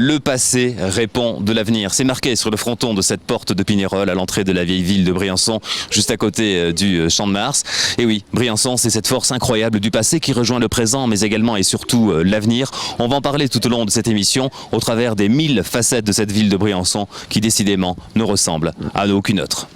Le passé répond de l'avenir. C'est marqué sur le fronton de cette porte de Pignerol à l'entrée de la vieille ville de Briançon, juste à côté du Champ de Mars. Et oui, Briançon, c'est cette force incroyable du passé qui rejoint le présent, mais également et surtout l'avenir. On va en parler tout au long de cette émission, au travers des 1000 facettes de cette ville de Briançon, qui décidément ne ressemble à aucune autre.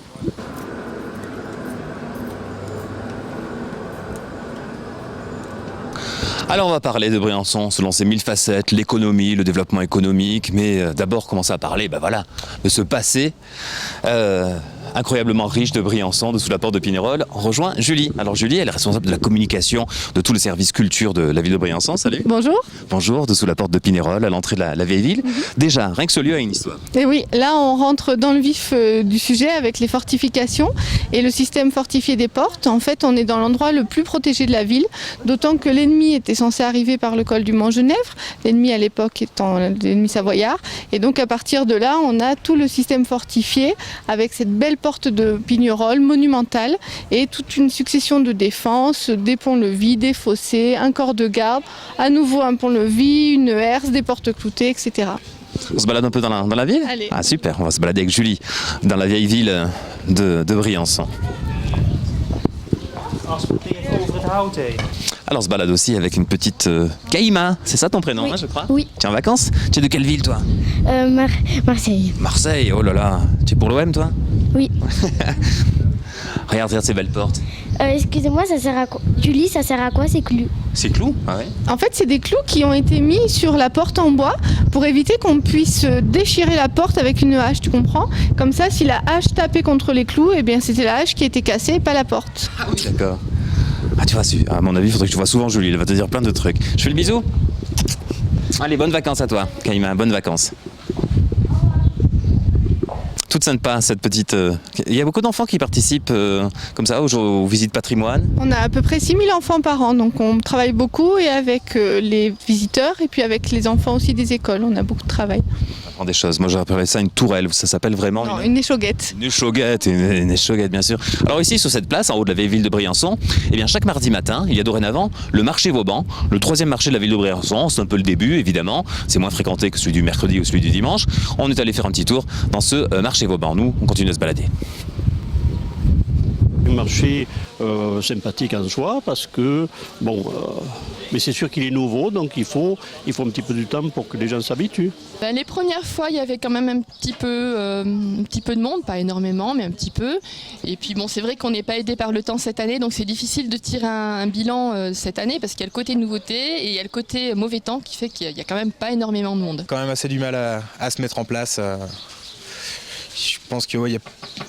Alors on va parler de Briançon selon ses 1000 facettes, l'économie, le développement économique, mais d'abord commencer à parler de ce passé incroyablement riche de Briançon, de sous la porte de Pignerol. On rejoint Julie. Alors Julie, elle est responsable de la communication de tout le service culture de la ville de Briançon. Salut. Bonjour. Bonjour, de sous la porte de Pignerol, à l'entrée de la vieille ville. Déjà, rien que ce lieu a une histoire. Et oui, là on rentre dans le vif du sujet avec les fortifications et le système fortifié des portes. En fait, on est dans l'endroit le plus protégé de la ville, d'autant que l'ennemi était censé arriver par le col du Mont-Genèvre, l'ennemi à l'époque étant l'ennemi savoyard. Et donc à partir de là, on a tout le système fortifié avec cette belle porte de Pignerol monumentale et toute une succession de défenses, des ponts-levis, des fossés, un corps de garde, à nouveau un pont-levis, une herse, des portes cloutées, etc. On se balade un peu dans la ville ? Allez. Ah super, on va se balader avec Julie dans la vieille ville de Briançon. Alors on se balade aussi avec une petite Caïma, c'est ça ton prénom, Oui. Hein, je crois ? Oui. Tu es en vacances ? Tu es de quelle ville toi ? Marseille. Marseille, oh là là. Tu es pour l'OM toi ? Oui. Regarde ces belles portes. Excusez-moi, ça sert à quoi? Julie, ça sert à quoi ces clous? C'est clous ? Ah ouais. En fait, c'est des clous qui ont été mis sur la porte en bois pour éviter qu'on puisse déchirer la porte avec une hache, tu comprends ? Comme ça, si la hache tapait contre les clous, eh bien c'était la hache qui était cassée et pas la porte. Ah oui, d'accord. Ah tu vois, à mon avis, il faudrait que tu vois souvent Julie, elle va te dire plein de trucs. Je fais le bisou ? Allez, bonnes vacances à toi, Caïma, bonnes vacances. Toute sympa, cette petite... Il y a beaucoup d'enfants qui participent comme ça aux visites patrimoine. On a à peu près 6000 enfants par an, donc on travaille beaucoup et avec les visiteurs et puis avec les enfants aussi des écoles, on a beaucoup de travail. On apprend des choses. Moi j'appellerais ça une tourelle, ça s'appelle vraiment Non, une échauguette. Une échauguette, bien sûr. Alors ici, sur cette place, en haut de la vieille ville de Briançon, eh bien, chaque mardi matin, il y a dorénavant le marché Vauban, le 3e marché de la ville de Briançon. C'est un peu le début, évidemment. C'est moins fréquenté que celui du mercredi ou celui du dimanche. On est allé faire un petit tour dans ce marché Vauban. Nous, on continue à se balader. Un marché sympathique en soi parce que, mais c'est sûr qu'il est nouveau, donc il faut un petit peu de temps pour que les gens s'habituent. Les premières fois, il y avait quand même un petit peu de monde, pas énormément, mais un petit peu. Et puis bon, c'est vrai qu'on n'est pas aidé par le temps cette année, donc c'est difficile de tirer un bilan cette année parce qu'il y a le côté nouveauté et il y a le côté mauvais temps qui fait qu'il y a quand même pas énormément de monde. Quand même assez du mal à se mettre en place. Je pense qu'il n'y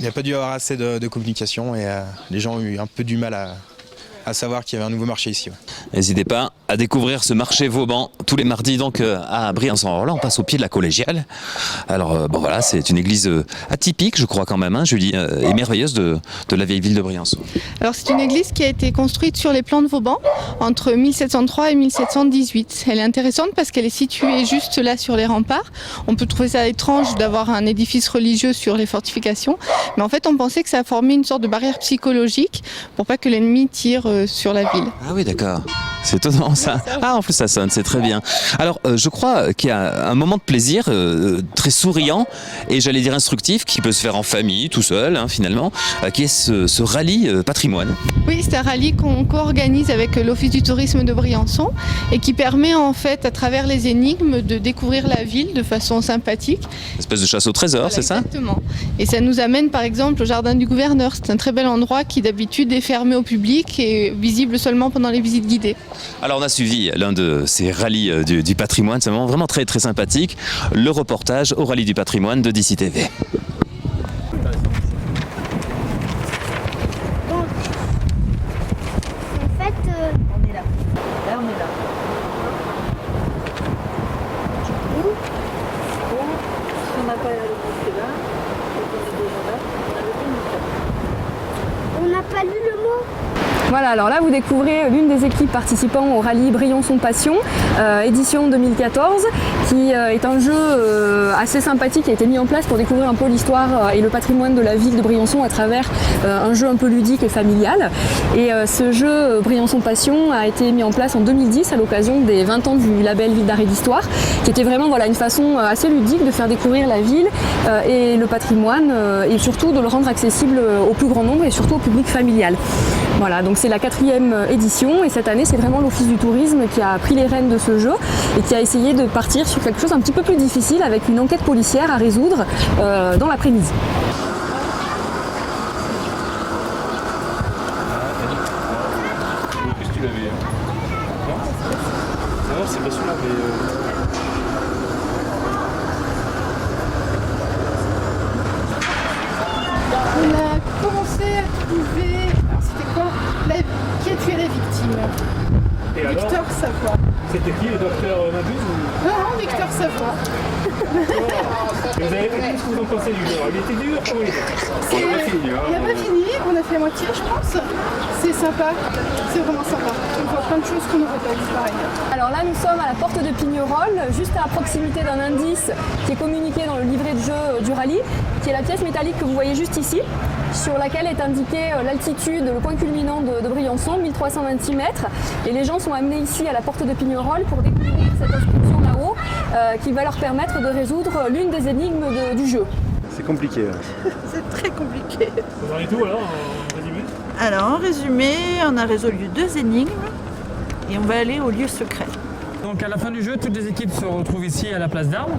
a pas dû y avoir assez de communication et les gens ont eu un peu du mal à savoir qu'il y avait un nouveau marché ici. Ouais. N'hésitez pas à découvrir ce marché Vauban tous les mardis donc à Briançon. Alors là, on passe au pied de la collégiale. Alors voilà, c'est une église atypique, je crois quand même, hein, Julie, et merveilleuse de la vieille ville de Briançon. Alors c'est une église qui a été construite sur les plans de Vauban entre 1703 et 1718. Elle est intéressante parce qu'elle est située juste là sur les remparts. On peut trouver ça étrange d'avoir un édifice religieux sur les fortifications, mais en fait on pensait que ça formait une sorte de barrière psychologique pour pas que l'ennemi tire sur la ville. Ah oui, d'accord. C'est étonnant ça. Ah, en plus ça sonne, c'est très bien. Alors, je crois qu'il y a un moment de plaisir très souriant et j'allais dire instructif qui peut se faire en famille, tout seul, hein, finalement, qui est ce rallye patrimoine. Oui, c'est un rallye qu'on co-organise avec l'Office du tourisme de Briançon et qui permet en fait, à travers les énigmes, de découvrir la ville de façon sympathique. Une espèce de chasse au trésor, Voilà, c'est ça ? Exactement. Et ça nous amène par exemple au jardin du gouverneur. C'est un très bel endroit qui d'habitude est fermé au public et visible seulement pendant les visites guidées. Alors on a suivi l'un de ces rallyes du patrimoine, c'est vraiment très très sympathique, le reportage au rallye du patrimoine de DC TV. En fait, On est là. Là, on est là. Du coup, si on n'a pas le poste là, et qu'on est déjà là, on a le temps de le faire. on n'a pas lu le mot. Voilà, alors là vous découvrez l'une des équipes participant au rallye Briançon Passion, édition 2014, qui est un jeu assez sympathique qui a été mis en place pour découvrir un peu l'histoire et le patrimoine de la ville de Briançon à travers un jeu un peu ludique et familial. Et ce jeu Briançon Passion a été mis en place en 2010 à l'occasion des 20 ans du label Ville d'Art et d'Histoire, qui était vraiment une façon assez ludique de faire découvrir la ville et le patrimoine et surtout de le rendre accessible au plus grand nombre et surtout au public familial. Voilà, donc c'est la 4e édition et cette année c'est vraiment l'Office du tourisme qui a pris les rênes de ce jeu et qui a essayé de partir sur quelque chose un petit peu plus difficile avec une enquête policière à résoudre dans l'après-midi. On a commencé à trouver. Alors, c'était quoi qui a tué la victime? Victor Savoie. C'était qui, le docteur Mabuse ou... Non, Victor Savoie. Vous avez fait ce que vous en pensez du jeu? Il était dur, oui. Il n'a pas fini, on a fait à moitié, je pense. C'est sympa, c'est vraiment sympa. On voit plein de choses qu'on n'aurait pas vues par ailleurs. Alors là, nous sommes à la porte de Pignerol, juste à proximité d'un indice qui est communiqué dans le livret de jeu du rallye, qui est la pièce métallique que vous voyez juste ici, sur laquelle est indiqué l'altitude, le point culminant de Briançon, 1326 mètres. Et les gens sont amenés ici à la porte de Pignerol pour découvrir cette inscription là-haut qui va leur permettre de résoudre l'une des énigmes du jeu. C'est compliqué. C'est très compliqué. Vous en êtes où alors, en résumé? Alors en résumé, on a résolu 2 énigmes et on va aller au lieu secret. Donc à la fin du jeu, toutes les équipes se retrouvent ici à la place d'armes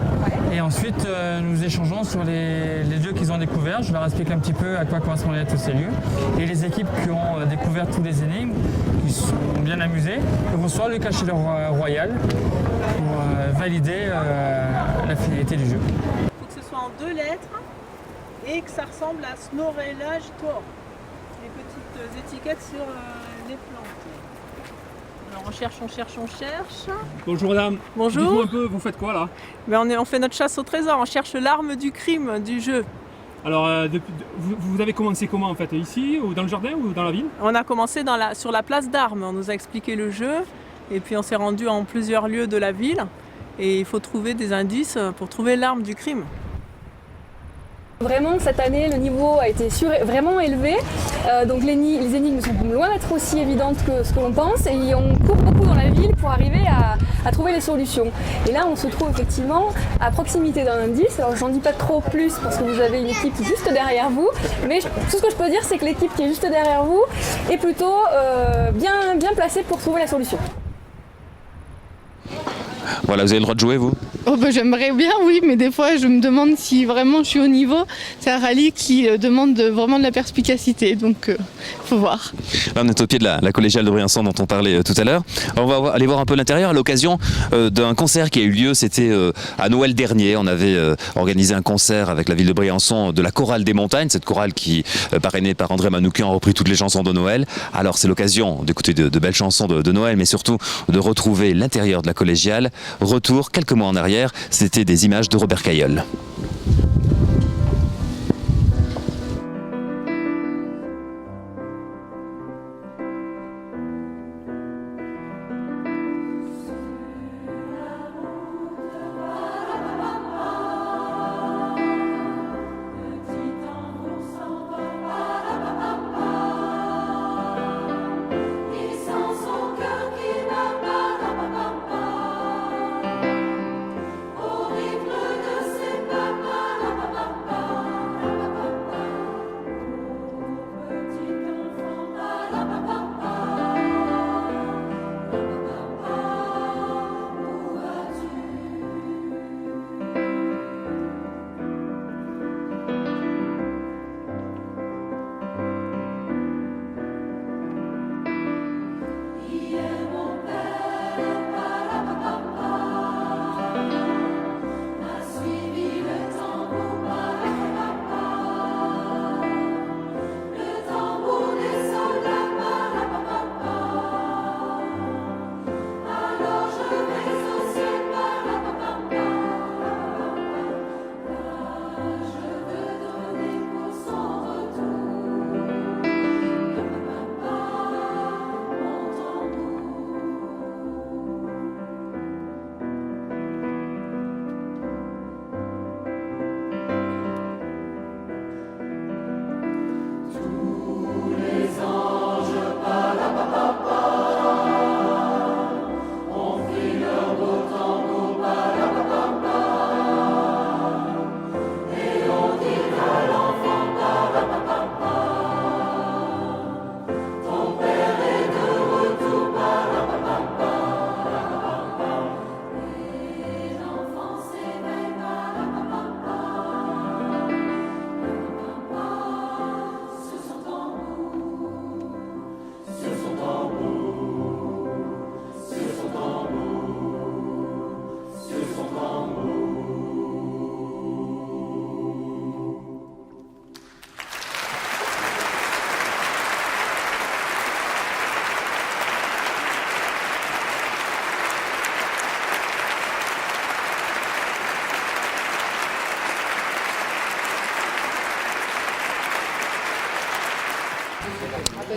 et ensuite nous échangeons sur les lieux qu'ils ont découverts. Je leur explique un petit peu à quoi correspondaient tous ces lieux. Et les équipes qui ont découvert tous les énigmes, qui sont bien amusées, reçoivent le cachet royal pour valider la finalité du jeu. Il faut que ce soit en 2 lettres et que ça ressemble à Snorella Tor, les petites étiquettes sur les plantes. Alors on cherche. Bonjour madame. Bonjour. Dites-moi un peu, vous faites quoi là? On fait notre chasse au trésor, on cherche l'arme du crime du jeu. Alors, vous avez commencé comment en fait? Ici, ou dans le jardin, ou dans la ville? On a commencé sur la place d'armes, on nous a expliqué le jeu, et puis on s'est rendu en plusieurs lieux de la ville, et il faut trouver des indices pour trouver l'arme du crime. Vraiment, cette année, le niveau a été vraiment élevé, donc les énigmes sont loin d'être aussi évidentes que ce que l'on pense et on court beaucoup dans la ville pour arriver à trouver les solutions. Et là, on se trouve effectivement à proximité d'un indice. Alors, j'en dis pas trop plus parce que vous avez une équipe juste derrière vous, mais tout ce que je peux dire, c'est que l'équipe qui est juste derrière vous est plutôt bien placée pour trouver la solution. Voilà, vous avez le droit de jouer, vous? Oh bah, j'aimerais bien, oui, mais des fois je me demande si vraiment je suis au niveau. C'est un rallye qui demande vraiment de la perspicacité, donc faut voir. Là, on est au pied de la collégiale de Briançon dont on parlait tout à l'heure. Alors, on va aller voir un peu l'intérieur à l'occasion d'un concert qui a eu lieu. C'était à Noël dernier. On avait organisé un concert avec la ville de Briançon de la chorale des montagnes, cette chorale qui, parrainée par André Manoukian, a repris toutes les chansons de Noël. Alors c'est l'occasion d'écouter de belles chansons de Noël, mais surtout de retrouver l'intérieur de la collégiale. Retour quelques mois en arrière, c'était des images de Robert Cailleul. Horrible de ses pas.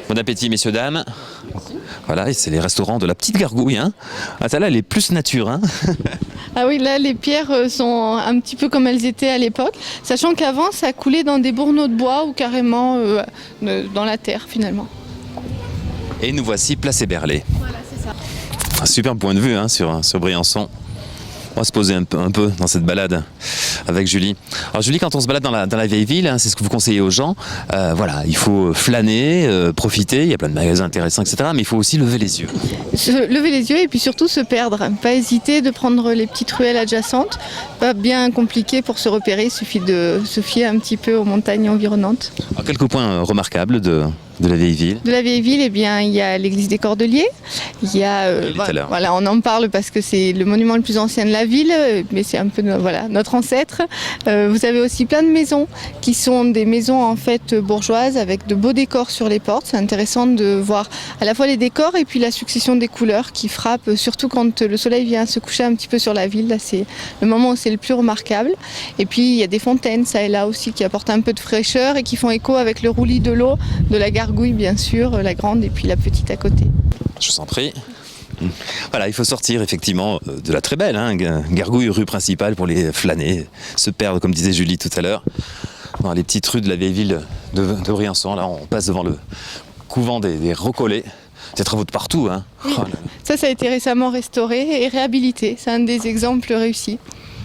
Bon appétit, messieurs, dames. Voilà, et c'est les restaurants de la Petite Gargouille. Hein. Ah, celle-là, elle est plus nature. Hein. Ah oui, là, les pierres sont un petit peu comme elles étaient à l'époque, sachant qu'avant, ça coulait dans des bourneaux de bois ou carrément dans la terre, finalement. Et nous voici place Héberlé. Voilà, c'est ça. Un super point de vue hein, sur Briançon. On va se poser un peu dans cette balade avec Julie. Alors Julie, quand on se balade dans la vieille ville, hein, c'est ce que vous conseillez aux gens, voilà, il faut flâner, profiter, il y a plein de magasins intéressants, etc. Mais il faut aussi lever les yeux. Lever les yeux et puis surtout se perdre. Pas hésiter de prendre les petites ruelles adjacentes. Pas bien compliqué pour se repérer, il suffit de se fier un petit peu aux montagnes environnantes. Alors, quelques points remarquables de la vieille ville. De la vieille ville, eh bien, il y a l'église des Cordeliers. Il y a, voilà, on en parle parce que c'est le monument le plus ancien de la ville, mais c'est un peu notre ancêtre. Vous avez aussi plein de maisons qui sont des maisons en fait bourgeoises avec de beaux décors sur les portes. C'est intéressant de voir à la fois les décors et puis la succession des couleurs qui frappent, surtout quand le soleil vient se coucher un petit peu sur la ville. Là, c'est le moment où c'est le plus remarquable. Et puis il y a des fontaines, ça et là aussi, qui apportent un peu de fraîcheur et qui font écho avec le roulis de l'eau de la Gargouille, bien sûr, la grande et puis la petite à côté. Je vous en prie. Voilà, il faut sortir effectivement de la très belle Gargouille, rue principale, pour les flâner, se perdre, comme disait Julie tout à l'heure, dans les petites rues de la vieille ville de Briançon. Là, on passe devant le couvent des Recollets. Des travaux de partout. Hein. Oui. Oh là là. Ça a été récemment restauré et réhabilité. C'est un des exemples réussis.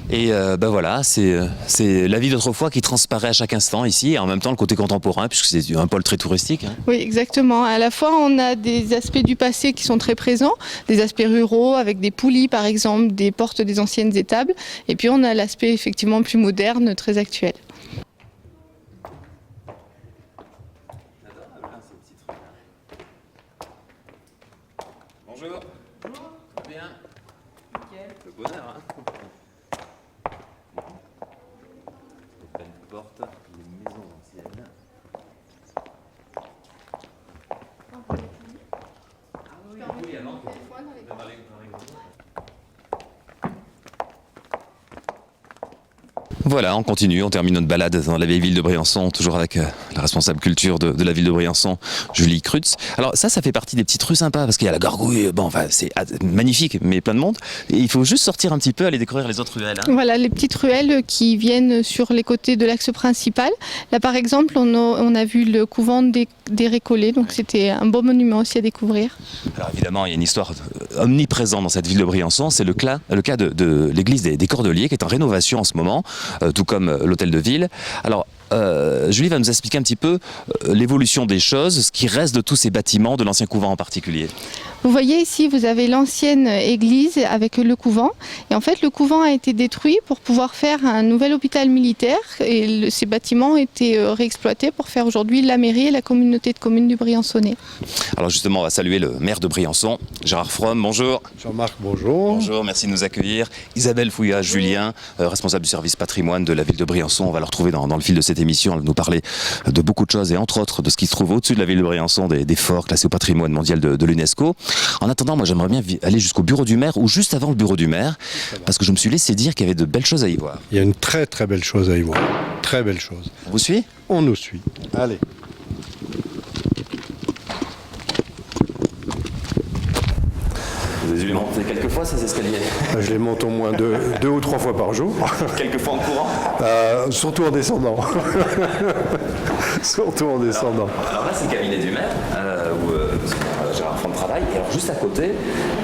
Et voilà, c'est la vie d'autrefois qui transparaît à chaque instant ici, et en même temps le côté contemporain, puisque c'est un pôle très touristique. Hein. Oui, exactement. À la fois, on a des aspects du passé qui sont très présents, des aspects ruraux, avec des poulies par exemple, des portes des anciennes étables, et puis on a l'aspect effectivement plus moderne, très actuel. Bonjour. Bien. Nickel. Le bonheur, hein. Belle porte, les maisons anciennes. Oui, avant. Voilà, on continue, on termine notre balade dans la vieille ville de Briançon, toujours avec la responsable culture de la ville de Briançon, Julie Krutz. Alors ça fait partie des petites rues sympas, parce qu'il y a la Gargouille, bon, enfin, c'est magnifique, mais plein de monde. Et il faut juste sortir un petit peu, aller découvrir les autres ruelles. Hein. Voilà, les petites ruelles qui viennent sur les côtés de l'axe principal. Là, par exemple, on a vu le couvent des Recollets, donc c'était un beau monument aussi à découvrir. Alors évidemment, il y a une histoire omniprésente dans cette ville de Briançon, c'est le cas de l'église des Cordeliers, qui est en rénovation en ce moment, tout comme l'hôtel de ville. Alors, Julie va nous expliquer un petit peu l'évolution des choses, ce qui reste de tous ces bâtiments, de l'ancien couvent en particulier. Vous voyez ici, vous avez l'ancienne église avec le couvent. Et en fait, le couvent a été détruit pour pouvoir faire un nouvel hôpital militaire. Et ces bâtiments ont été réexploités pour faire aujourd'hui la mairie et la communauté de communes du Briançonnais. Alors justement, on va saluer le maire de Briançon, Gérard Fromm, bonjour. Jean-Marc, bonjour. Bonjour, merci de nous accueillir. Isabelle Fouillat-Julien, responsable du service patrimoine de la ville de Briançon. On va la retrouver dans le fil de cette émission. Elle va nous parler de beaucoup de choses et entre autres de ce qui se trouve au-dessus de la ville de Briançon, des forts classés au patrimoine mondial de l'UNESCO. En attendant, moi j'aimerais bien aller jusqu'au bureau du maire ou juste avant le bureau du maire, parce que je me suis laissé dire qu'il y avait de belles choses à y voir. Il y a une très très belle chose à y voir. Très belle chose. On vous suit ? On nous suit. Allez. Vous avez dû les monter quelques fois ces escaliers ? Je les monte au moins deux ou trois fois par jour. Quelques fois en courant ? Surtout en descendant. Surtout en descendant. Alors là, c'est le cabinet du maire, où Gérard Fromm travaille. Et alors juste à côté,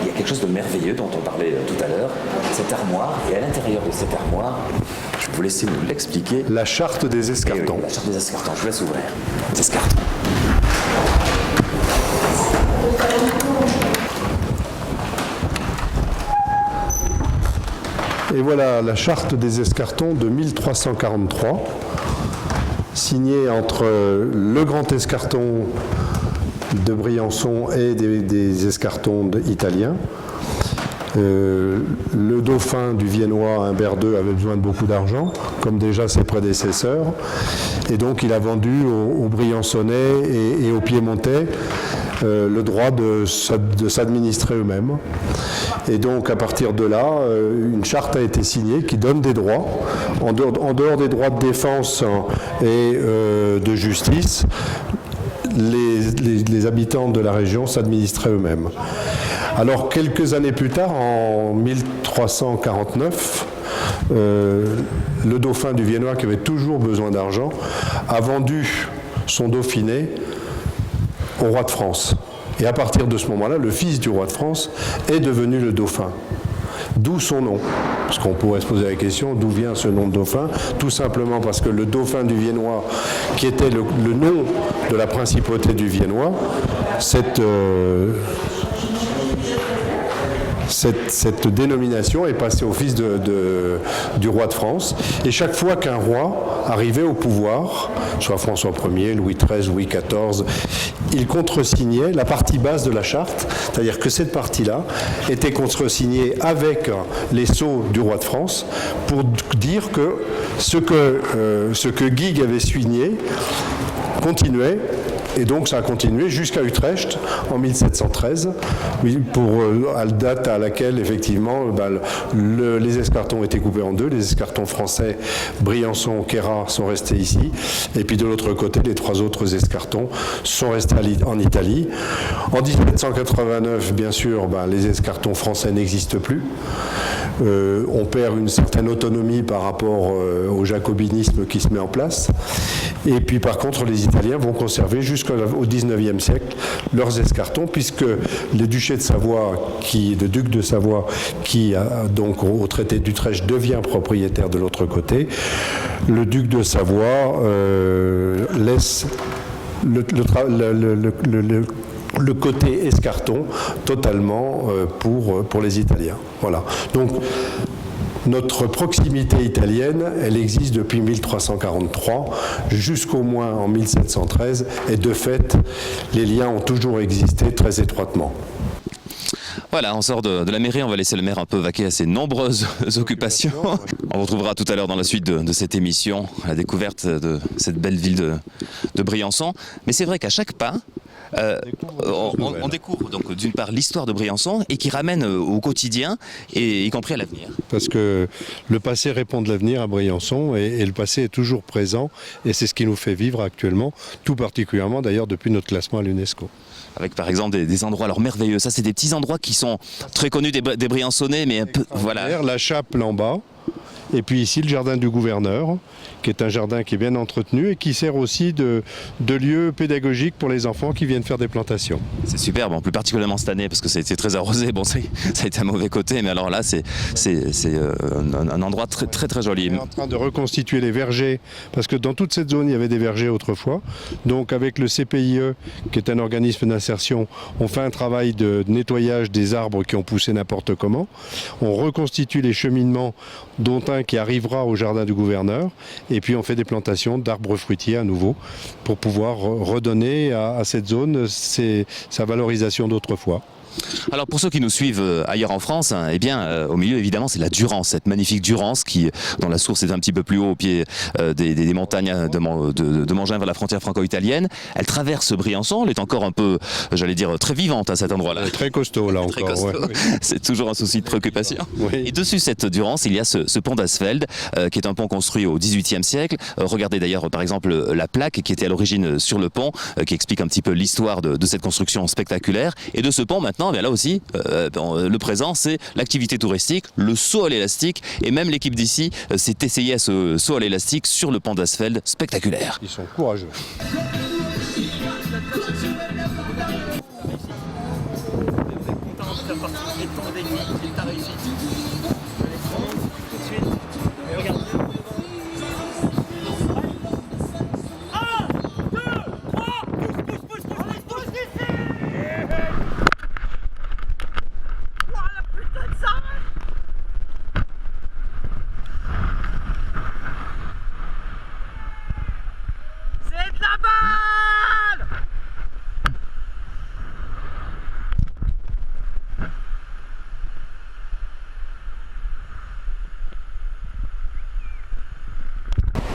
il y a quelque chose de merveilleux dont on parlait tout à l'heure, cette armoire. Et à l'intérieur de cette armoire, je vais vous laisser nous l'expliquer. La charte des escartons. Oui, la charte des escartons, je vous laisse ouvrir. Les escartons. Et voilà la charte des escartons de 1343, signée entre le grand escarton de Briançon et des escartons italiens. Le dauphin du Viennois Humbert II avait besoin de beaucoup d'argent, comme déjà ses prédécesseurs, et donc il a vendu aux Briançonnais et aux Piémontais le droit de s'administrer eux-mêmes. Et donc à partir de là, une charte a été signée qui donne des droits, en dehors des droits de défense et de justice. les habitants de la région s'administraient eux-mêmes. Alors quelques années plus tard, en 1349, le dauphin du Viennois, qui avait toujours besoin d'argent, a vendu son dauphiné au roi de France. Et à partir de ce moment-là, le fils du roi de France est devenu le dauphin. D'où son nom. Parce qu'on pourrait se poser la question, d'où vient ce nom de dauphin? Tout simplement parce que le dauphin du Viennois, qui était le nom de la principauté du Viennois, cette dénomination est passée au fils du roi de France. Et chaque fois qu'un roi arrivait au pouvoir, soit François Ier, Louis XIII, Louis XIV, il contresignait la partie basse de la charte, c'est-à-dire que cette partie-là était contresignée avec les sceaux du roi de France pour dire que ce que Guigues avait signé continuait. Et donc ça a continué jusqu'à Utrecht en 1713, à la date à laquelle effectivement les escartons ont été coupés en deux. Les escartons français, Briançon, Queyras, sont restés ici. Et puis de l'autre côté, les trois autres escartons sont restés en Italie. En 1789, bien sûr, les escartons français n'existent plus. On perd une certaine autonomie par rapport au jacobinisme qui se met en place. Et puis par contre, les Italiens vont conserver jusqu'au XIXe siècle leurs escartons, puisque le duché de Savoie, le duc de Savoie, qui donc au traité d'Utrecht devient propriétaire de l'autre côté, le duc de Savoie laisse le côté escarton totalement pour les Italiens. Voilà. Donc, notre proximité italienne, elle existe depuis 1343 jusqu'au moins en 1713, et de fait, les liens ont toujours existé très étroitement. Voilà, on sort de la mairie, on va laisser le maire un peu vaquer à ses nombreuses occupations. On vous retrouvera tout à l'heure dans la suite de cette émission, à la découverte de cette belle ville de Briançon. Mais c'est vrai qu'à chaque pas, on découvre donc d'une part l'histoire de Briançon et qui ramène au quotidien, et y compris à l'avenir. Parce que le passé répond de l'avenir à Briançon, et le passé est toujours présent, et c'est ce qui nous fait vivre actuellement, tout particulièrement d'ailleurs depuis notre classement à l'UNESCO. Avec par exemple des endroits alors merveilleux, ça c'est des petits endroits qui sont très connus des Briançonnais, mais un peu, voilà. La Chape là en bas, et puis ici le jardin du gouverneur, qui est un jardin qui est bien entretenu et qui sert aussi de lieu pédagogique pour les enfants qui viennent faire des plantations. C'est super, bon, plus particulièrement cette année parce que ça a été très arrosé, bon ça a été un mauvais côté, mais alors là c'est un endroit très, très très joli. On est en train de reconstituer les vergers, parce que dans toute cette zone il y avait des vergers autrefois, donc avec le CPIE, qui est un organisme d'insertion, on fait un travail de nettoyage des arbres qui ont poussé n'importe comment, on reconstitue les cheminements, dont un qui arrivera au jardin du gouverneur, et puis on fait des plantations d'arbres fruitiers à nouveau pour pouvoir redonner à cette zone sa valorisation d'autrefois. Alors pour ceux qui nous suivent ailleurs en France, eh bien au milieu évidemment c'est la Durance, cette magnifique Durance dont la source est un petit peu plus haut au pied des montagnes de Mangin vers la frontière franco-italienne. Elle traverse Briançon, elle est encore un peu, j'allais dire, très vivante à cet endroit-là. Très costaud là encore. Ouais. C'est toujours un souci de préoccupation. Oui. Et dessus cette Durance, il y a ce pont d'Asfeld qui est un pont construit au XVIIIe siècle. Regardez d'ailleurs par exemple la plaque qui était à l'origine sur le pont, qui explique un petit peu l'histoire de cette construction spectaculaire. Et de ce pont maintenant, là aussi, le présent, c'est l'activité touristique, le saut à l'élastique, et même l'équipe d'ici s'est essayée à ce saut à l'élastique sur le pont d'Asfeld, spectaculaire. Ils sont courageux.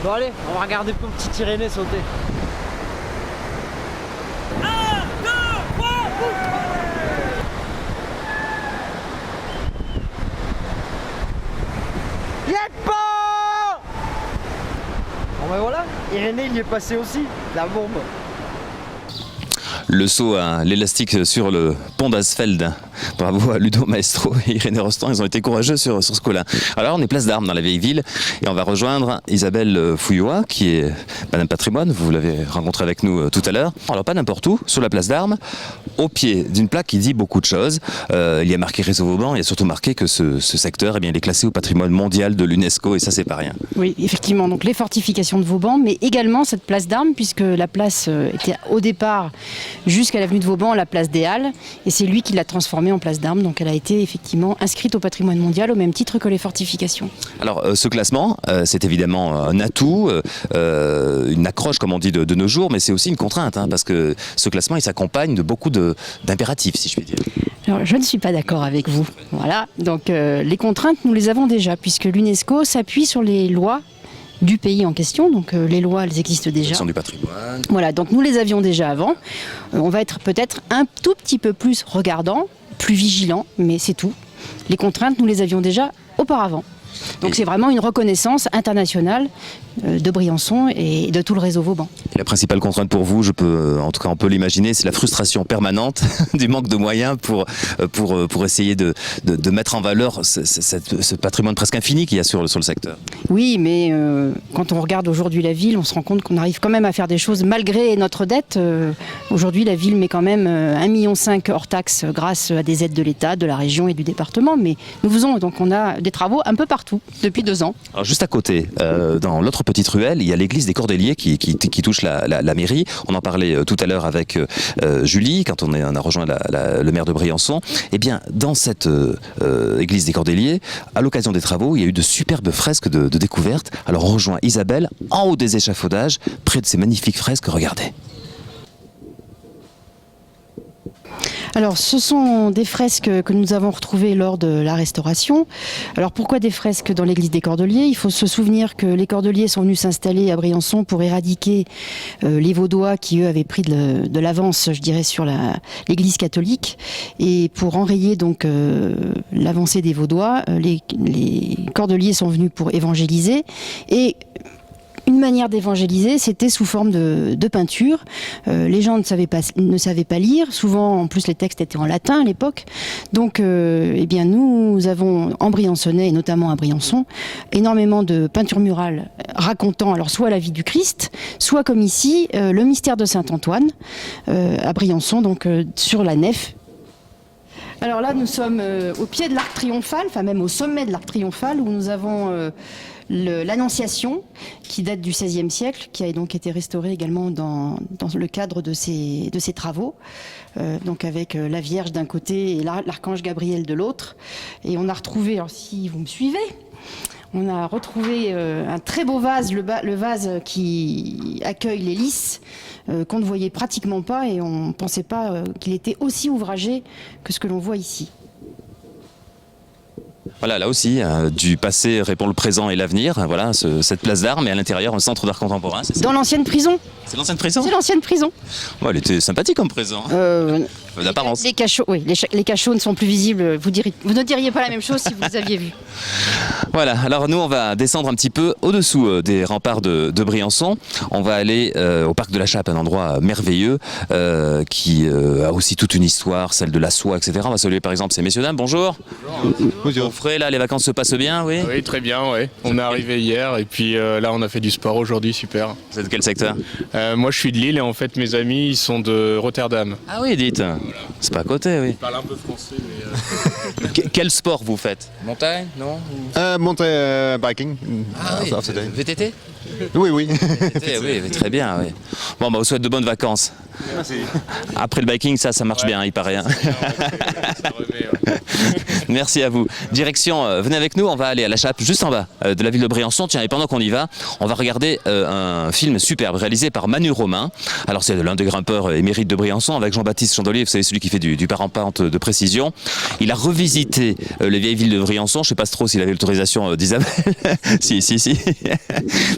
Bon allez, on va regarder pour petit Irénée sauter. 1, 2, 3, Yeppa! Bon ben voilà, Irénée il y est passé aussi, la bombe. Le saut à l'élastique sur le pont d'Asfeld. Bravo à Ludo Maestro et Irénée Rostand, ils ont été courageux sur ce coup-là. Alors on est place d'Armes dans la vieille ville et on va rejoindre Isabelle Fouillois qui est Madame Patrimoine, vous l'avez rencontrée avec nous tout à l'heure. Alors pas n'importe où, sur la place d'Armes, au pied d'une plaque qui dit beaucoup de choses. Il y a marqué Réseau Vauban, il y a surtout marqué que ce secteur il est classé au patrimoine mondial de l'UNESCO et ça c'est pas rien. Oui, effectivement, donc les fortifications de Vauban, mais également cette place d'Armes puisque la place était au départ jusqu'à l'avenue de Vauban, la place des Halles, et c'est lui qui l'a transformée en place d'Armes, donc elle a été effectivement inscrite au patrimoine mondial au même titre que les fortifications. Alors ce classement, c'est évidemment un atout, une accroche comme on dit de nos jours, mais c'est aussi une contrainte, parce que ce classement il s'accompagne de beaucoup d'impératifs si je puis dire. Alors, je ne suis pas d'accord avec vous. Voilà, donc les contraintes nous les avons déjà puisque l'UNESCO s'appuie sur les lois du pays en question, donc les lois elles existent déjà. Protection du patrimoine. Voilà, donc nous les avions déjà avant. On va être peut-être un tout petit peu plus regardant, plus vigilant, mais c'est tout. Les contraintes nous les avions déjà auparavant. Donc c'est vraiment une reconnaissance internationale de Briançon et de tout le réseau Vauban. Et la principale contrainte pour vous, en tout cas on peut l'imaginer, c'est la frustration permanente du manque de moyens pour essayer de mettre en valeur ce patrimoine presque infini qu'il y a sur le secteur. Oui, mais quand on regarde aujourd'hui la ville, on se rend compte qu'on arrive quand même à faire des choses malgré notre dette. Aujourd'hui la ville met quand même 1,5 million hors taxe grâce à des aides de l'État, de la région et du département. Mais nous faisons, donc on a des travaux un peu partout depuis 2 ans. Alors juste à côté, dans l'autre petite ruelle, il y a l'église des Cordeliers qui touche la mairie. On en parlait tout à l'heure avec Julie, quand on a rejoint le maire de Briançon. Eh bien, dans cette église des Cordeliers, à l'occasion des travaux, il y a eu de superbes fresques de découverte. Alors on rejoint Isabelle en haut des échafaudages, près de ces magnifiques fresques, regardez. Alors, ce sont des fresques que nous avons retrouvées lors de la restauration. Alors, pourquoi des fresques dans l'église des Cordeliers ? Il faut se souvenir que les Cordeliers sont venus s'installer à Briançon pour éradiquer les Vaudois qui, eux, avaient pris de l'avance, je dirais, sur l'église catholique. Et pour enrayer donc l'avancée des Vaudois, les Cordeliers sont venus pour évangéliser. Et une manière d'évangéliser, c'était sous forme de peinture. Les gens ne savaient pas lire. Souvent, en plus, les textes étaient en latin à l'époque. Donc, eh bien, nous avons en Briançonnais, et notamment à Briançon, énormément de peintures murales racontant alors soit la vie du Christ, soit comme ici, le mystère de Saint-Antoine à Briançon, donc sur la nef. Alors là, nous sommes au pied de l'arc triomphal, enfin même au sommet de l'arc triomphal, où nous avons l'Annonciation, qui date du XVIe siècle, qui a donc été restaurée également dans le cadre de ces travaux, donc avec la Vierge d'un côté et l'archange Gabriel de l'autre. Et on a retrouvé, alors si vous me suivez, on a retrouvé un très beau vase, le vase qui accueille les lys, qu'on ne voyait pratiquement pas et on ne pensait pas qu'il était aussi ouvragé que ce que l'on voit ici. Voilà, là aussi, du passé répond le présent et l'avenir. Voilà, cette place d'Armes et à l'intérieur un centre d'art contemporain. Dans l'ancienne prison. C'est l'ancienne prison ? C'est l'ancienne prison. Ouais, elle était sympathique comme prison. D'apparence. Les cachots, oui, les cachots ne sont plus visibles. Vous ne diriez pas la même chose si vous les aviez vus. Voilà, alors nous on va descendre un petit peu au-dessous des remparts de Briançon. On va aller au parc de la Chappe, un endroit merveilleux qui a aussi toute une histoire, celle de la soie, etc. On va saluer par exemple ces messieurs dames. Bonjour. Bonjour. Frais, là les vacances se passent bien, oui ? Oui, très bien, oui. On est arrivé hier et puis là on a fait du sport aujourd'hui, super. Vous êtes de quel secteur ? Moi je suis de Lille et en fait mes amis ils sont de Rotterdam. Ah oui, dites. Voilà. C'est pas à côté, oui. Je parle un peu français, mais... Quel sport vous faites ? Montagne, non ? Montée biking. Ah oui, VTT ? Oui, oui. VTT, oui, très bien, oui. Bon, bah, on vous souhaite de bonnes vacances. Merci. Après le biking, ça marche bien, il paraît. Merci à vous. Direction, venez avec nous, on va aller à la Chappe, juste en bas de la ville de Briançon. Tiens, et pendant qu'on y va, on va regarder un film superbe réalisé par Manu Romain. Alors c'est l'un des grimpeurs émérites de Briançon avec Jean-Baptiste Chandelier, vous savez, celui qui fait du parapente de précision. Il a revisité les vieilles villes de Briançon. Je sais pas trop s'il avait l'autorisation d'Isabelle. si.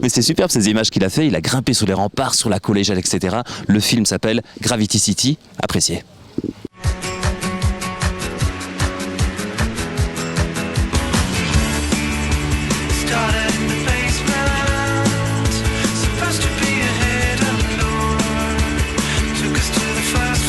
Mais c'est superbe ces images qu'il a fait. Il a grimpé sur les remparts, sur la collégiale, etc. Le film s'appelle Gravity City. Appréciez. Supposed to be a hidden door, took us to the first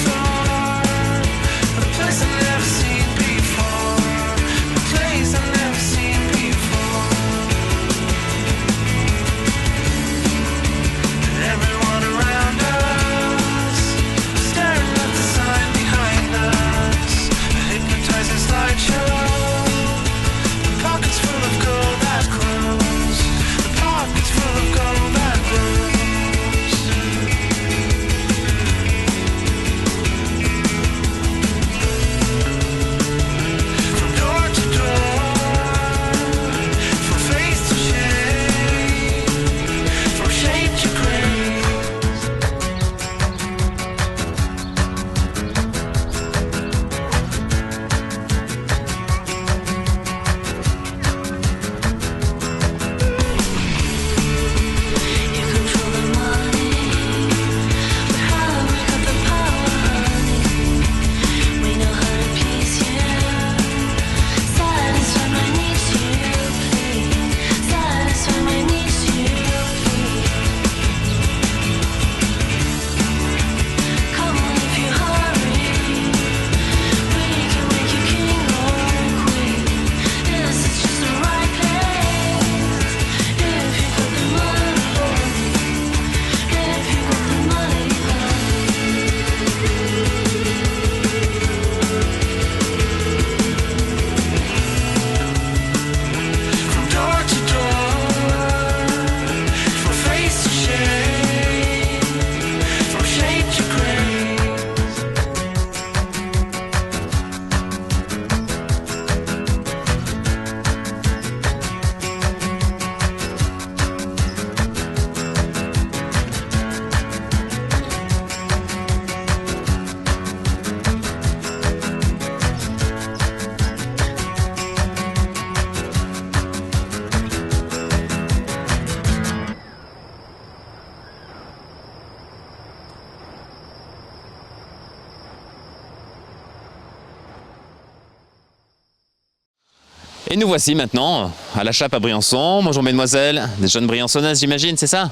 Et nous voici maintenant à la Chappe à Briançon. Bonjour mesdemoiselles, des jeunes briançonnaises j'imagine, c'est ça?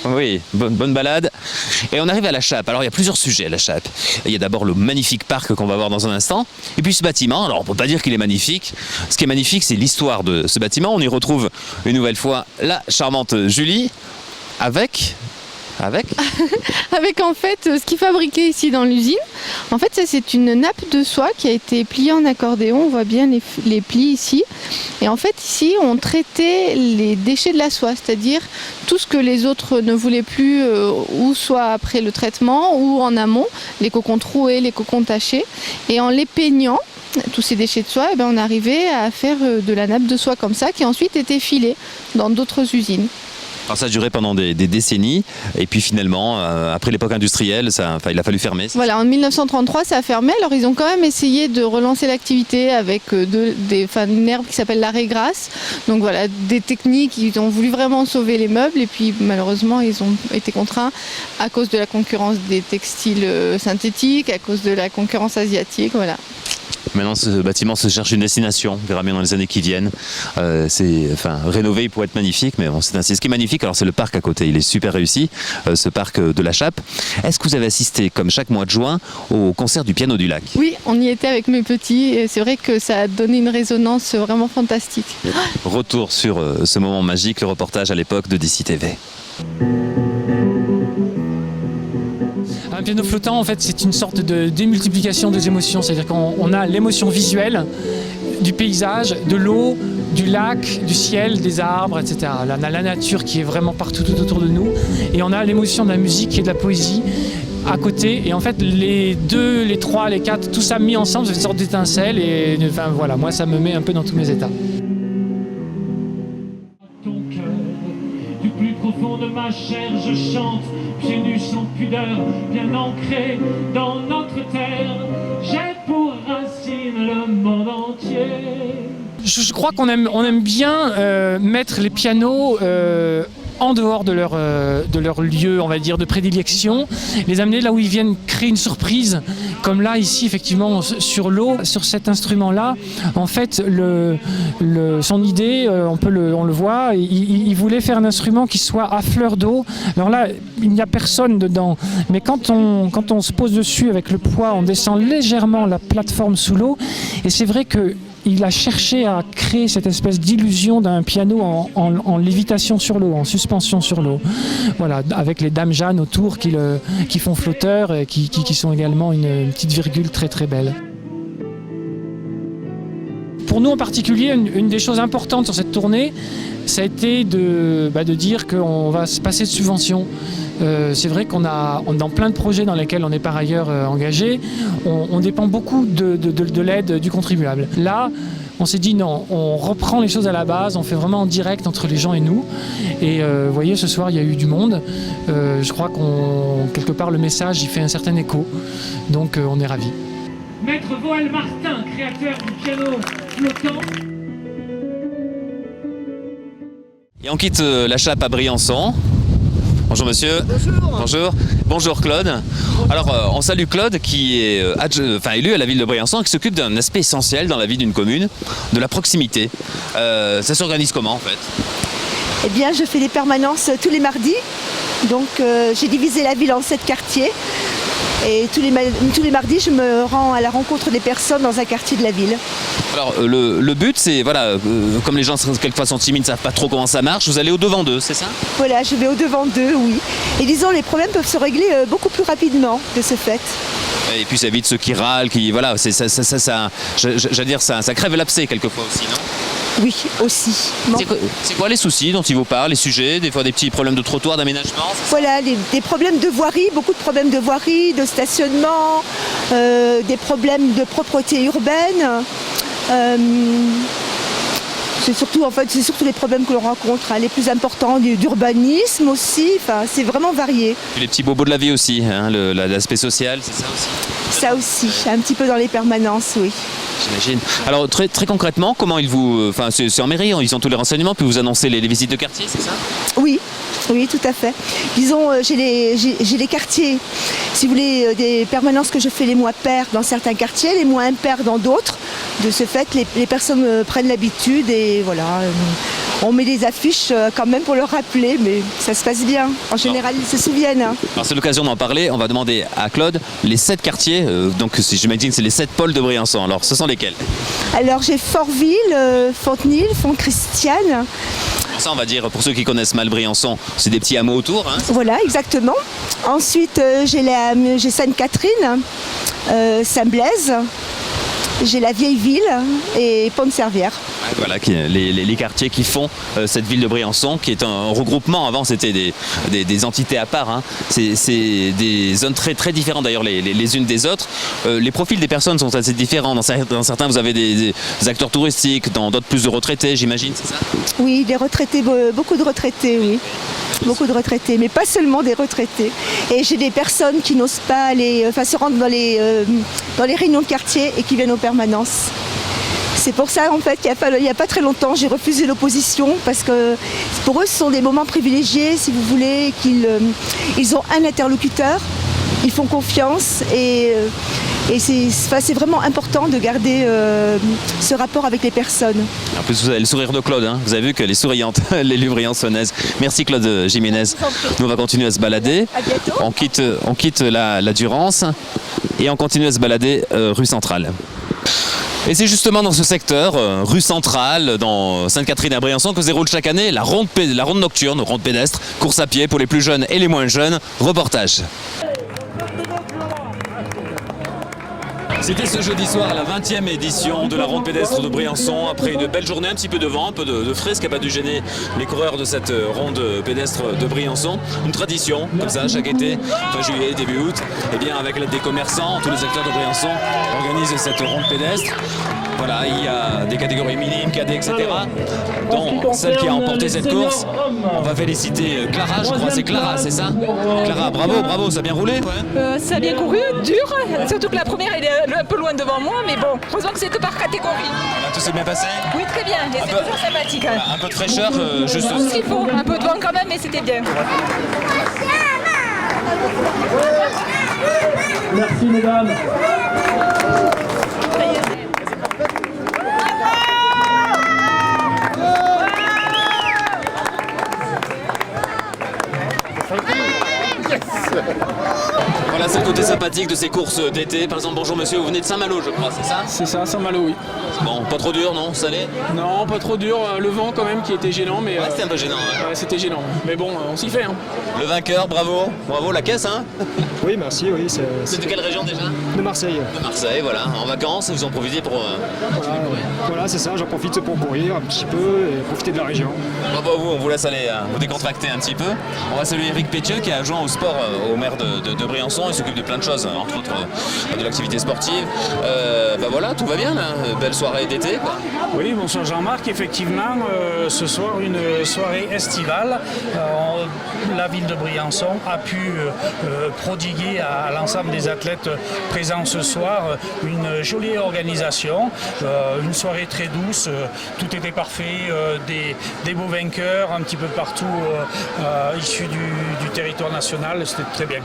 Oui, bonne balade. Et on arrive à la Chappe. Alors il y a plusieurs sujets à la Chappe. Il y a d'abord le magnifique parc qu'on va voir dans un instant. Et puis ce bâtiment, alors on ne peut pas dire qu'il est magnifique. Ce qui est magnifique, c'est l'histoire de ce bâtiment. On y retrouve une nouvelle fois la charmante Julie avec en fait ce qui est fabriqué ici dans l'usine. En fait ça c'est une nappe de soie qui a été pliée en accordéon, on voit bien les plis ici. Et en fait ici on traitait les déchets de la soie, c'est-à-dire tout ce que les autres ne voulaient plus, ou soit après le traitement ou en amont, les cocons troués, les cocons tachés. Et en les peignant, tous ces déchets de soie, on arrivait à faire de la nappe de soie comme ça qui ensuite était filée dans d'autres usines. Alors ça a duré pendant des décennies et puis finalement, après l'époque industrielle, il a fallu fermer. Voilà, en 1933 ça a fermé, alors ils ont quand même essayé de relancer l'activité avec une herbe qui s'appelle l'arrêt grasse. Donc voilà, des techniques, ils ont voulu vraiment sauver les meubles et puis malheureusement ils ont été contraints à cause de la concurrence des textiles synthétiques, à cause de la concurrence asiatique, voilà. Maintenant, ce bâtiment se cherche une destination. On verra bien dans les années qui viennent. Rénové, il pourrait être magnifique, mais bon, c'est ainsi. Ce qui est magnifique, alors c'est le parc à côté. Il est super réussi, ce parc de la Chappe. Est-ce que vous avez assisté, comme chaque mois de juin, au concert du Piano du Lac? Oui, on y était avec mes petits et c'est vrai que ça a donné une résonance vraiment fantastique. Retour sur ce moment magique, le reportage à l'époque de DC TV. Un piano flottant, en fait, c'est une sorte de démultiplication des émotions. C'est-à-dire qu'on a l'émotion visuelle du paysage, de l'eau, du lac, du ciel, des arbres, etc. Là, on a la nature qui est vraiment partout tout autour de nous. Et on a l'émotion de la musique et de la poésie à côté. Et en fait, les deux, les trois, les quatre, tout ça mis ensemble, c'est une sorte d'étincelle. Et voilà, moi, ça me met un peu dans tous mes états. Du plus profond de ma chair, je chante, pieds nus sans pudeur, bien ancré dans notre terre. J'ai pour racine le monde entier. Je crois qu'on aime bien mettre les pianos en dehors de leur lieu, on va dire, de prédilection, les amener là où ils viennent créer une surprise, comme là, ici, effectivement, sur l'eau, sur cet instrument-là. En fait, son idée, on le voit, il voulait faire un instrument qui soit à fleur d'eau. Alors là, il n'y a personne dedans, mais quand on se pose dessus avec le poids, on descend légèrement la plateforme sous l'eau, et c'est vrai que il a cherché à créer cette espèce d'illusion d'un piano en lévitation sur l'eau, en suspension sur l'eau. Voilà, avec les dames Jeanne autour qui font flotteur et qui sont également une petite virgule très très belle. Pour nous en particulier, une des choses importantes sur cette tournée, ça a été de dire qu'on va se passer de subventions. C'est vrai qu'on a dans plein de projets dans lesquels on est par ailleurs engagé, on dépend beaucoup de l'aide du contribuable. Là, on s'est dit non, on reprend les choses à la base, on fait vraiment en direct entre les gens et nous. Et vous voyez, ce soir, il y a eu du monde. Je crois quelque part, le message, il fait un certain écho. Donc, on est ravis. Maître Voël Martin, créateur du piano flottant. Et on quitte la Chappe à Briançon. Bonjour monsieur. Bonjour. Bonjour. Bonjour Claude. Alors on salue Claude qui est élu à la ville de Briançon et qui s'occupe d'un aspect essentiel dans la vie d'une commune, de la proximité. Ça s'organise comment en fait? Eh bien je fais des permanences tous les mardis. Donc j'ai divisé la ville en 7 quartiers. Et tous les mardis, je me rends à la rencontre des personnes dans un quartier de la ville. Alors le but, c'est, comme les gens quelquefois sont timides, ne savent pas trop comment ça marche, vous allez au-devant d'eux, c'est ça? Voilà, je vais au-devant d'eux, oui. Et disons, les problèmes peuvent se régler beaucoup plus rapidement de ce fait. Et puis ça évite ceux qui râlent, ça crève l'abcès quelquefois aussi, non? Oui, aussi. C'est quoi les soucis dont ils vous parlent, les sujets, des fois des petits problèmes de trottoir, d'aménagement? Voilà, des problèmes de voirie, beaucoup de problèmes de voirie, de stationnement, des problèmes de propreté urbaine. C'est surtout les problèmes que l'on rencontre, les plus importants, d'urbanisme aussi, c'est vraiment varié. Et les petits bobos de la vie aussi, l'aspect social, c'est ça aussi? Ça aussi, un petit peu dans les permanences, oui. J'imagine. Alors très concrètement, comment ils vous... Enfin c'est en mairie, ils ont tous les renseignements, puis vous annoncez les visites de quartier, c'est ça? Oui, tout à fait. Disons, j'ai les quartiers, si vous voulez, des permanences que je fais les mois pairs dans certains quartiers, les mois impairs dans d'autres. De ce fait, les personnes prennent l'habitude et voilà. On met des affiches quand même pour leur rappeler, mais ça se passe bien. En général, ils se souviennent. Alors c'est l'occasion d'en parler. On va demander à Claude les 7 quartiers. Donc j'imagine c'est les 7 pôles de Briançon. Alors ce sont lesquels? Alors j'ai Fortville, Fontenil, Font-Christiane. Ça on va dire, pour ceux qui connaissent mal Briançon, c'est des petits hameaux autour. Hein, voilà, exactement. Ensuite j'ai Sainte-Catherine, Saint-Blaise. J'ai la Vieille Ville et Pont-de-Servière. Voilà, les quartiers qui font cette ville de Briançon, qui est un regroupement. Avant, c'était des entités à part. Hein. C'est des zones très différentes d'ailleurs les unes des autres. Les profils des personnes sont assez différents. Dans certains, vous avez des acteurs touristiques, dans d'autres plus de retraités, j'imagine, c'est ça? Oui, des retraités, beaucoup de retraités, oui. Beaucoup de retraités, mais pas seulement des retraités. Et j'ai des personnes qui n'osent pas se rendre dans les réunions de quartier et qui viennent aux permanences. C'est pour ça en fait qu'il n'y a pas très longtemps j'ai refusé l'opposition parce que pour eux ce sont des moments privilégiés si vous voulez, ils ont un interlocuteur, ils font confiance et c'est vraiment important de garder ce rapport avec les personnes. En plus vous avez le sourire de Claude, hein. Vous avez vu qu'elle est souriante, l'élu briançonnaise. Merci Claude Jiménez. Nous on va continuer à se balader. À bientôt. On quitte la Durance et on continue à se balader rue Centrale. Et c'est justement dans ce secteur, rue Centrale, dans Sainte-Catherine à Briançon, que se déroule chaque année la ronde nocturne, ronde pédestre, course à pied pour les plus jeunes et les moins jeunes. Reportage. C'était ce jeudi soir la 20e édition de la ronde pédestre de Briançon. Après une belle journée, un petit peu de vent, un peu de frais, ce qui n'a pas dû gêner les coureurs de cette ronde pédestre de Briançon. Une tradition, comme ça, chaque été, fin juillet, début août, et bien avec l'aide des commerçants, tous les acteurs de Briançon organisent cette ronde pédestre. Voilà, il y a des catégories minimes, cadets, etc. dont celle qui a remporté cette course. On va féliciter Clara, je crois, c'est Clara, c'est ça? Clara, bravo, ça a bien roulé? Ouais. Ça a bien couru, dur, surtout que la première elle est un peu loin devant moi, mais bon, heureusement que c'est que par catégorie. Voilà, tout s'est bien passé? Oui, très bien, et c'est toujours sympathique. Hein. Un peu de fraîcheur, juste... Ce qu'il faut, un peu de vent quand même, mais c'était bien. Merci mesdames. Voilà, c'est le côté sympathique de ces courses d'été. Par exemple, bonjour monsieur, vous venez de Saint-Malo, je crois, c'est ça? C'est ça, Saint-Malo, oui. Bon, pas trop dur, non? Salé? Non, pas trop dur. Le vent, quand même, qui était gênant. Mais, ouais, c'était un peu gênant. Ouais. Ouais, c'était gênant. Mais bon, on s'y fait. Hein. Le vainqueur, bravo. Bravo, la caisse, hein? Oui, merci, oui. C'est de quelle région déjà? De Marseille. De Marseille, voilà. En vacances, vous en profitez pour... Voilà, c'est ça. J'en profite pour courir un petit peu et profiter de la région. Bravo à vous, on vous laisse aller vous décontracter un petit peu. On va saluer Eric Pétieux qui est adjoint au sport au maire de Briançon. Il s'occupe de plein de choses, entre autres de l'activité sportive. Voilà, tout va bien, là. Belle soirée d'été. Oui, bonsoir Jean-Marc. Effectivement, ce soir, une soirée estivale. La ville de Briançon a pu prodiguer à l'ensemble des athlètes présents ce soir une jolie organisation, une soirée très douce, tout était parfait, des beaux vainqueurs un petit peu partout issus du territoire national, c'était très bien.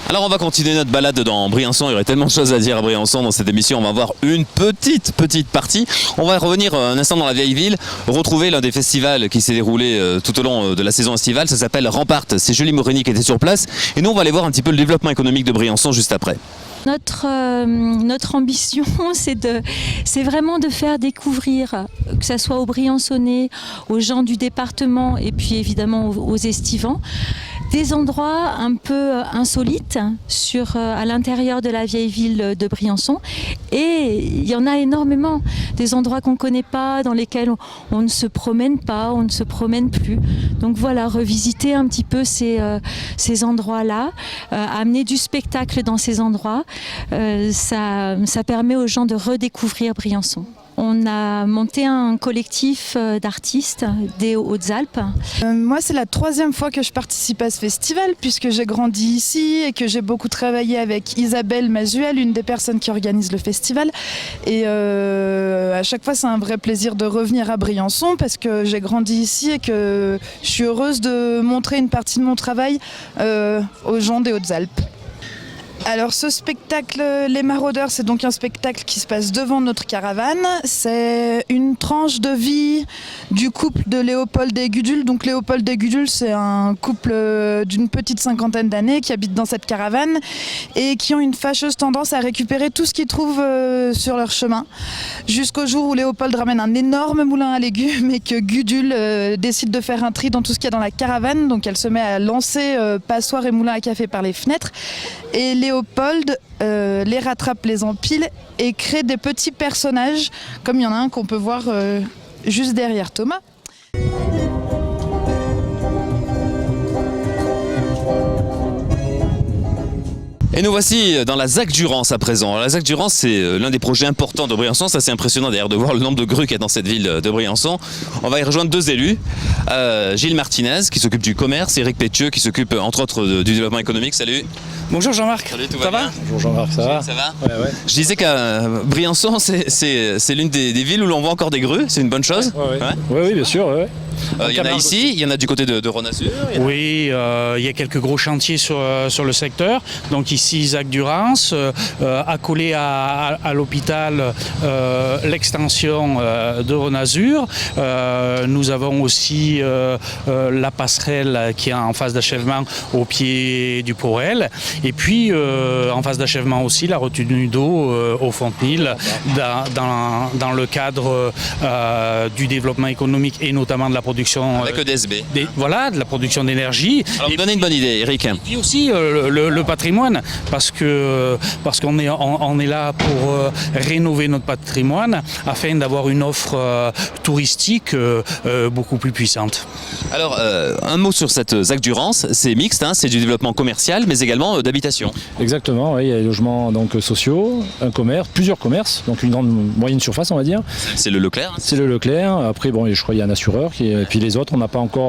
Alors on va continuer notre balade dans Briançon, il y aurait tellement de choses à dire à Briançon dans cette émission, on va voir une petite partie. On va revenir un instant dans la vieille ville, retrouver l'un des festivals qui s'est déroulé tout au long de la saison estivale, ça s'appelle Rempart. C'est Julie Morini qui était sur place et nous on va aller voir un petit peu le développement économique de Briançon juste après. Notre ambition, c'est vraiment de faire découvrir, que ce soit aux Briançonnais, aux gens du département et puis évidemment aux estivants, des endroits un peu insolites à l'intérieur de la vieille ville de Briançon. Et il y en a énormément, des endroits qu'on ne connaît pas, dans lesquels on ne se promène pas, on ne se promène plus. Donc voilà, revisiter un petit peu ces endroits-là, amener du spectacle dans ces endroits, ça permet aux gens de redécouvrir Briançon. on a monté un collectif d'artistes des Hautes-Alpes. Moi, c'est la 3e fois que je participe à ce festival puisque j'ai grandi ici et que j'ai beaucoup travaillé avec Isabelle Mazuel, une des personnes qui organise le festival. Et à chaque fois, c'est un vrai plaisir de revenir à Briançon parce que j'ai grandi ici et que je suis heureuse de montrer une partie de mon travail aux gens des Hautes-Alpes. Alors ce spectacle, Les Maraudeurs, c'est donc un spectacle qui se passe devant notre caravane. C'est une tranche de vie du couple de Léopold et Gudule. Donc Léopold et Gudule, c'est un couple d'une petite 50aine d'années qui habite dans cette caravane et qui ont une fâcheuse tendance à récupérer tout ce qu'ils trouvent sur leur chemin. Jusqu'au jour où Léopold ramène un énorme moulin à légumes et que Gudule décide de faire un tri dans tout ce qu'il y a dans la caravane. Donc elle se met à lancer passoires et moulins à café par les fenêtres. Et Léopold les rattrape, les empile et crée des petits personnages, comme il y en a un qu'on peut voir juste derrière Thomas. Et nous voici dans la ZAC Durance à présent. Alors, la ZAC Durance, c'est l'un des projets importants de Briançon. C'est assez impressionnant d'ailleurs de voir le nombre de grues qu'il y a dans cette ville de Briançon. On va y rejoindre 2 élus. Gilles Martinez qui s'occupe du commerce et Eric Pétieux qui s'occupe entre autres du développement économique. Salut. Bonjour Jean-Marc. Salut, tout ça va? Bonjour Jean-Marc, ça va? Ça va? Ouais. Je disais qu'à Briançon, c'est l'une des villes où l'on voit encore des grues. C'est une bonne chose? Oui, bien sûr. Ouais. Il y en a ici, il y en a du côté de Rhône-Azur. Oui, il y a quelques gros chantiers sur le secteur. Donc ici, ZAC Durance, accolé à l'hôpital, l'extension de Rhône-Azur. Nous avons aussi la passerelle qui est en phase d'achèvement au pied du Porel. Et puis, en phase d'achèvement aussi, la retenue d'eau au Fontenil dans le cadre du développement économique et notamment de la production avec EDSB. Voilà, de la production d'énergie. Alors, vous donnez une bonne idée, Eric. Et puis aussi le patrimoine, parce qu'on est là pour rénover notre patrimoine afin d'avoir une offre touristique beaucoup plus puissante. Alors, un mot sur cette ZAC Durance, c'est mixte, hein, c'est du développement commercial, mais également d'habitation. Exactement, oui, il y a des logements donc, sociaux, un commerce, plusieurs commerces, donc une grande moyenne surface, on va dire. C'est le Leclerc. C'est le Leclerc. Après, bon, je crois qu'il y a un assureur, et puis les autres,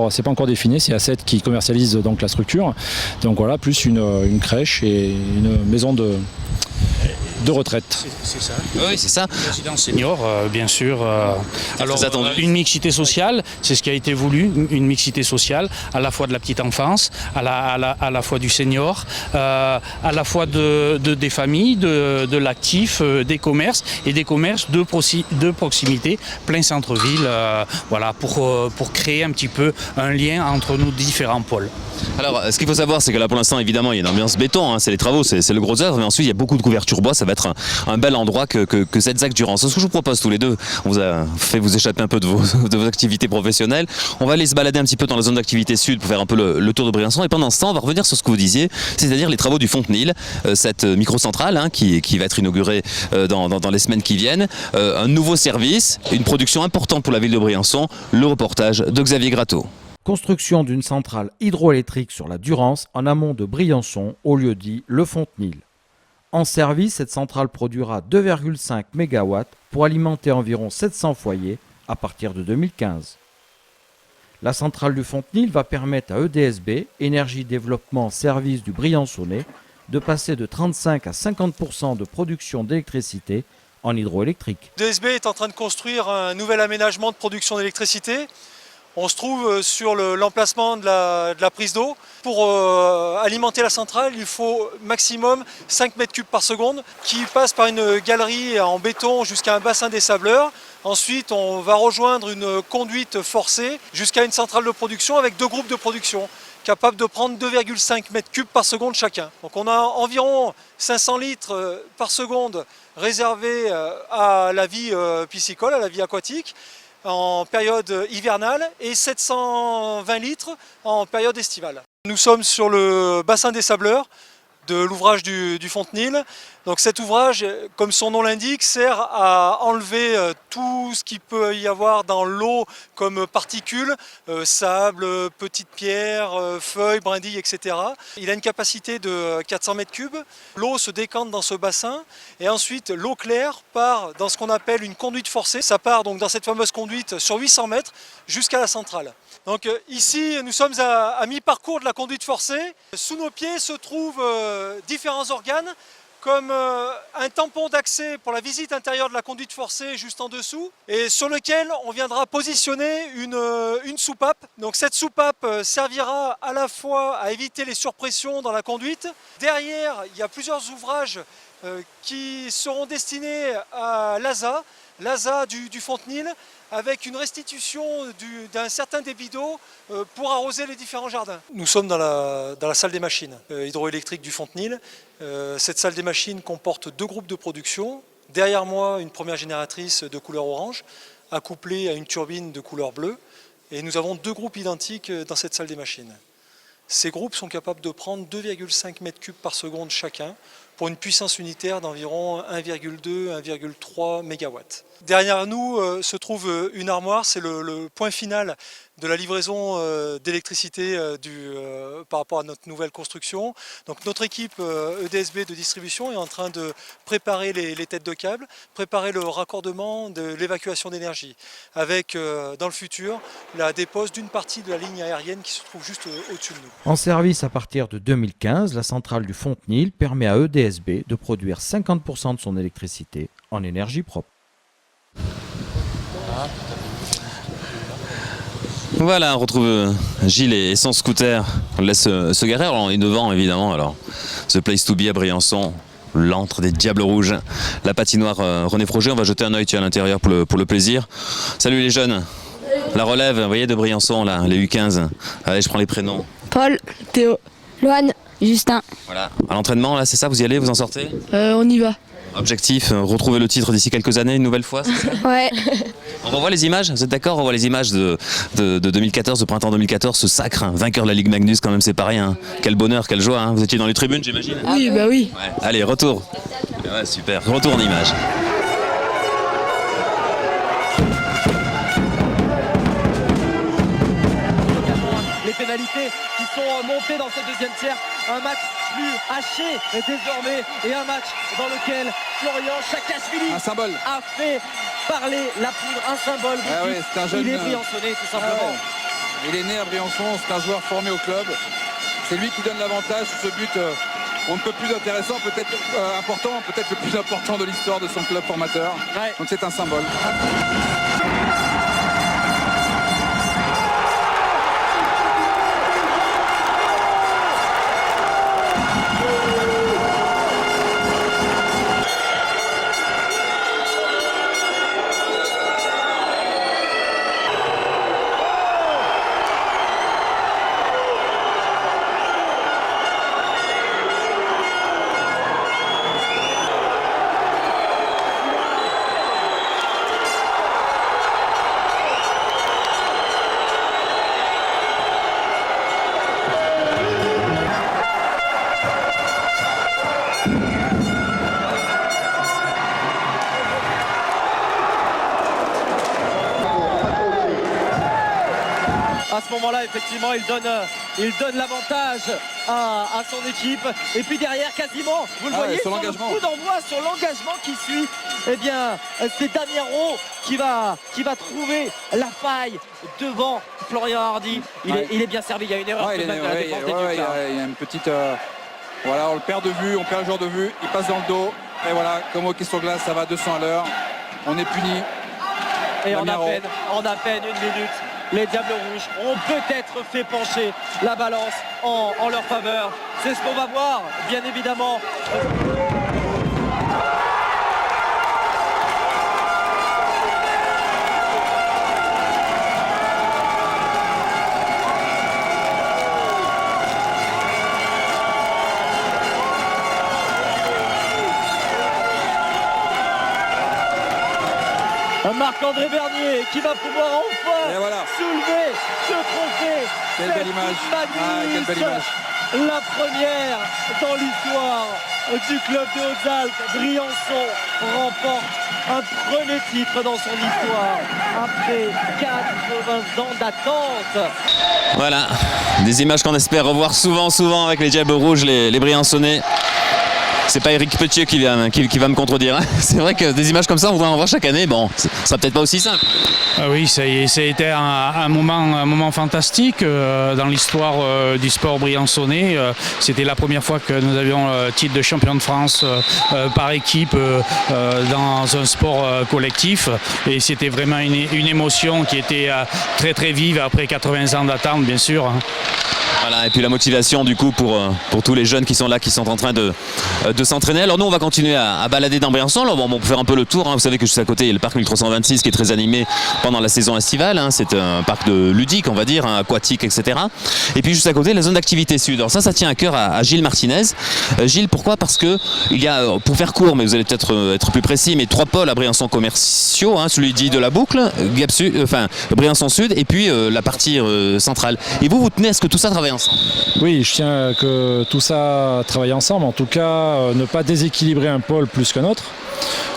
c'est pas encore défini, c'est A7 qui commercialise donc la structure. Donc voilà, plus une crèche et une maison de retraite. C'est ça. Oui, c'est ça. Résidence senior, bien sûr. Alors, une mixité sociale, c'est ce qui a été voulu, une mixité sociale, à la fois de la petite enfance, à la fois du senior, à la fois des familles, de l'actif, des commerces et des commerces de proximité, plein centre-ville, voilà, pour créer un petit peu un lien entre nos différents pôles. Alors, ce qu'il faut savoir, c'est que là, pour l'instant, évidemment, il y a une ambiance béton, hein, c'est les travaux, c'est le gros œuvre, mais ensuite, il y a beaucoup de couverture bois, ça va être un bel endroit que cette ZAC Durance. Ce que je vous propose tous les deux, on vous a fait vous échapper un peu de vos activités professionnelles. On va aller se balader un petit peu dans la zone d'activité sud pour faire un peu le tour de Briançon, et pendant ce temps, on va revenir sur ce que vous disiez, c'est-à-dire les travaux du Fontenil, cette microcentrale hein, qui va être inaugurée dans les semaines qui viennent, un nouveau service, une production importante pour la ville de Briançon, le reportage de Xavier Gratteau. Construction d'une centrale hydroélectrique sur la Durance en amont de Briançon, au lieu dit Le Fontenil. En service, cette centrale produira 2,5 MW pour alimenter environ 700 foyers à partir de 2015. La centrale du Fontenil va permettre à EDSB, Énergie Développement Service du Briançonnais, de passer de 35 à 50% de production d'électricité en hydroélectrique. EDSB est en train de construire un nouvel aménagement de production d'électricité. On se trouve sur l'emplacement de la prise d'eau. Pour alimenter la centrale, il faut maximum 5 mètres cubes par seconde qui passe par une galerie en béton jusqu'à un bassin des sableurs. Ensuite, on va rejoindre une conduite forcée jusqu'à une centrale de production avec 2 groupes de production capables de prendre 2,5 mètres cubes par seconde chacun. Donc on a environ 500 litres par seconde réservés à la vie piscicole, à la vie aquatique, en période hivernale et 720 litres en période estivale. Nous sommes sur le bassin des sableurs, de l'ouvrage du Fontenil. Donc cet ouvrage, comme son nom l'indique, sert à enlever tout ce qu'il peut y avoir dans l'eau comme particules, sable, petites pierres, feuilles, brindilles, etc. Il a une capacité de 400 mètres cubes. L'eau se décante dans ce bassin et ensuite l'eau claire part dans ce qu'on appelle une conduite forcée. Ça part donc dans cette fameuse conduite sur 800 mètres jusqu'à la centrale. Donc ici, nous sommes à mi-parcours de la conduite forcée. Sous nos pieds se trouvent différents organes, comme un tampon d'accès pour la visite intérieure de la conduite forcée juste en dessous, et sur lequel on viendra positionner une soupape. Donc cette soupape servira à la fois à éviter les surpressions dans la conduite. Derrière, il y a plusieurs ouvrages qui seront destinés à l'ASA du Fontenil, avec une restitution d'un certain débit d'eau pour arroser les différents jardins. Nous sommes dans la salle des machines hydroélectriques du Fontenil. Cette salle des machines comporte 2 groupes de production. Derrière moi, une première génératrice de couleur orange, accouplée à une turbine de couleur bleue. Et nous avons 2 groupes identiques dans cette salle des machines. Ces groupes sont capables de prendre 2,5 mètres cubes par seconde chacun, pour une puissance unitaire d'environ 1,2-1,3 MW. Derrière nous se trouve une armoire, c'est le point final de la livraison d'électricité par rapport à notre nouvelle construction. Donc notre équipe EDSB de distribution est en train de préparer les têtes de câbles, préparer le raccordement de l'évacuation d'énergie, avec dans le futur la dépose d'une partie de la ligne aérienne qui se trouve juste au-dessus de nous. En service à partir de 2015, la centrale du Fontenil permet à EDSB de produire 50% de son électricité en énergie propre. Voilà, on retrouve Gilles et son scooter. On le laisse se garer, alors on est devant évidemment. Alors, The Place to Be à Briançon, l'antre des Diables Rouges, la patinoire René Froger. On va jeter un œil à l'intérieur pour le plaisir. Salut les jeunes, la relève, vous voyez, de Briançon, là, les U15. Allez, je prends les prénoms. Paul, Théo, Loane, Justin. Voilà, à l'entraînement, là, c'est ça, vous y allez, vous en sortez? On y va. Objectif, retrouver le titre d'ici quelques années, une nouvelle fois, c'est ça? Ouais. On revoit les images, vous êtes d'accord? On revoit les images de 2014, de printemps 2014, ce sacre, hein, vainqueur de la Ligue Magnus quand même, c'est pas rien. Quel bonheur, quelle joie, hein. Vous étiez dans les tribunes, j'imagine? Oui, bah oui. Ouais. Allez, retour. Ouais, super, retour en images. Les pénalités qui sont montées dans ce deuxième tiers, un match plus haché désormais et un match dans lequel Florian Chakashvili a fait parler la poudre, un symbole. Ah ouais, c'est un jeune, il est briançonnais tout simplement. Il est né à Briançon, c'est un joueur formé au club. C'est lui qui donne l'avantage sur ce but. On ne peut plus intéressant, peut-être important, peut-être le plus important de l'histoire de son club formateur. Ouais. Donc c'est un symbole. À ce moment-là, effectivement, il donne l'avantage à son équipe. Et puis derrière, quasiment, vous le voyez, sur le coup d'envoi, sur l'engagement qui suit, eh bien, c'est Damien Rowe qui va trouver la faille devant Florian Hardy. Il est bien servi, il y a une erreur de la défense des Ducs. Il y a une petite... voilà, on le perd de vue, on perd le joueur de vue, il passe dans le dos. Et voilà, comme au hockey sur glace, ça va à 200 à l'heure. On est puni. Et en à peine une minute, les Diables Rouges ont peut-être fait pencher la balance en leur faveur. C'est ce qu'on va voir, bien évidemment. Marc-André Bernier qui va pouvoir enfin soulever ce trophée. Quelle belle image. Quelle belle image. la première dans l'histoire du club des Hautes-Alpes. Briançon remporte un premier titre dans son histoire après 80 ans d'attente. Voilà, des images qu'on espère revoir souvent avec les Diables Rouges, les Briançonnais. C'est pas Eric Petier qui va me contredire. Hein. C'est vrai que des images comme ça, on voudrait en voir chaque année. Bon, ça sera peut-être pas aussi simple. Oui, ça a été un moment fantastique dans l'histoire du sport briançonnais. C'était la première fois que nous avions le titre de champion de France par équipe dans un sport collectif. Et c'était vraiment une émotion qui était très très vive après 80 ans d'attente, bien sûr. Voilà, et puis la motivation du coup pour tous les jeunes qui sont là, qui sont en train de s'entraîner. Alors nous on va continuer à balader dans Briançon. Alors bon, on peut faire un peu le tour, hein. Vous savez que juste à côté il y a le parc 1326 qui est très animé pendant la saison estivale, hein. C'est un parc ludique on va dire, hein, aquatique, etc. Et puis juste à côté la zone d'activité sud. Alors ça tient à cœur à Gilles Martinez. Gilles, pourquoi? Parce que il y a, pour faire court, mais vous allez peut-être être plus précis, mais 3 pôles à Briançon commerciaux, hein, celui dit de la boucle, Briançon Sud, et puis la partie centrale. Et vous tenez à ce que tout ça travaille ensemble? Oui, je tiens à que tout ça travaille ensemble, en tout cas ne pas déséquilibrer un pôle plus qu'un autre.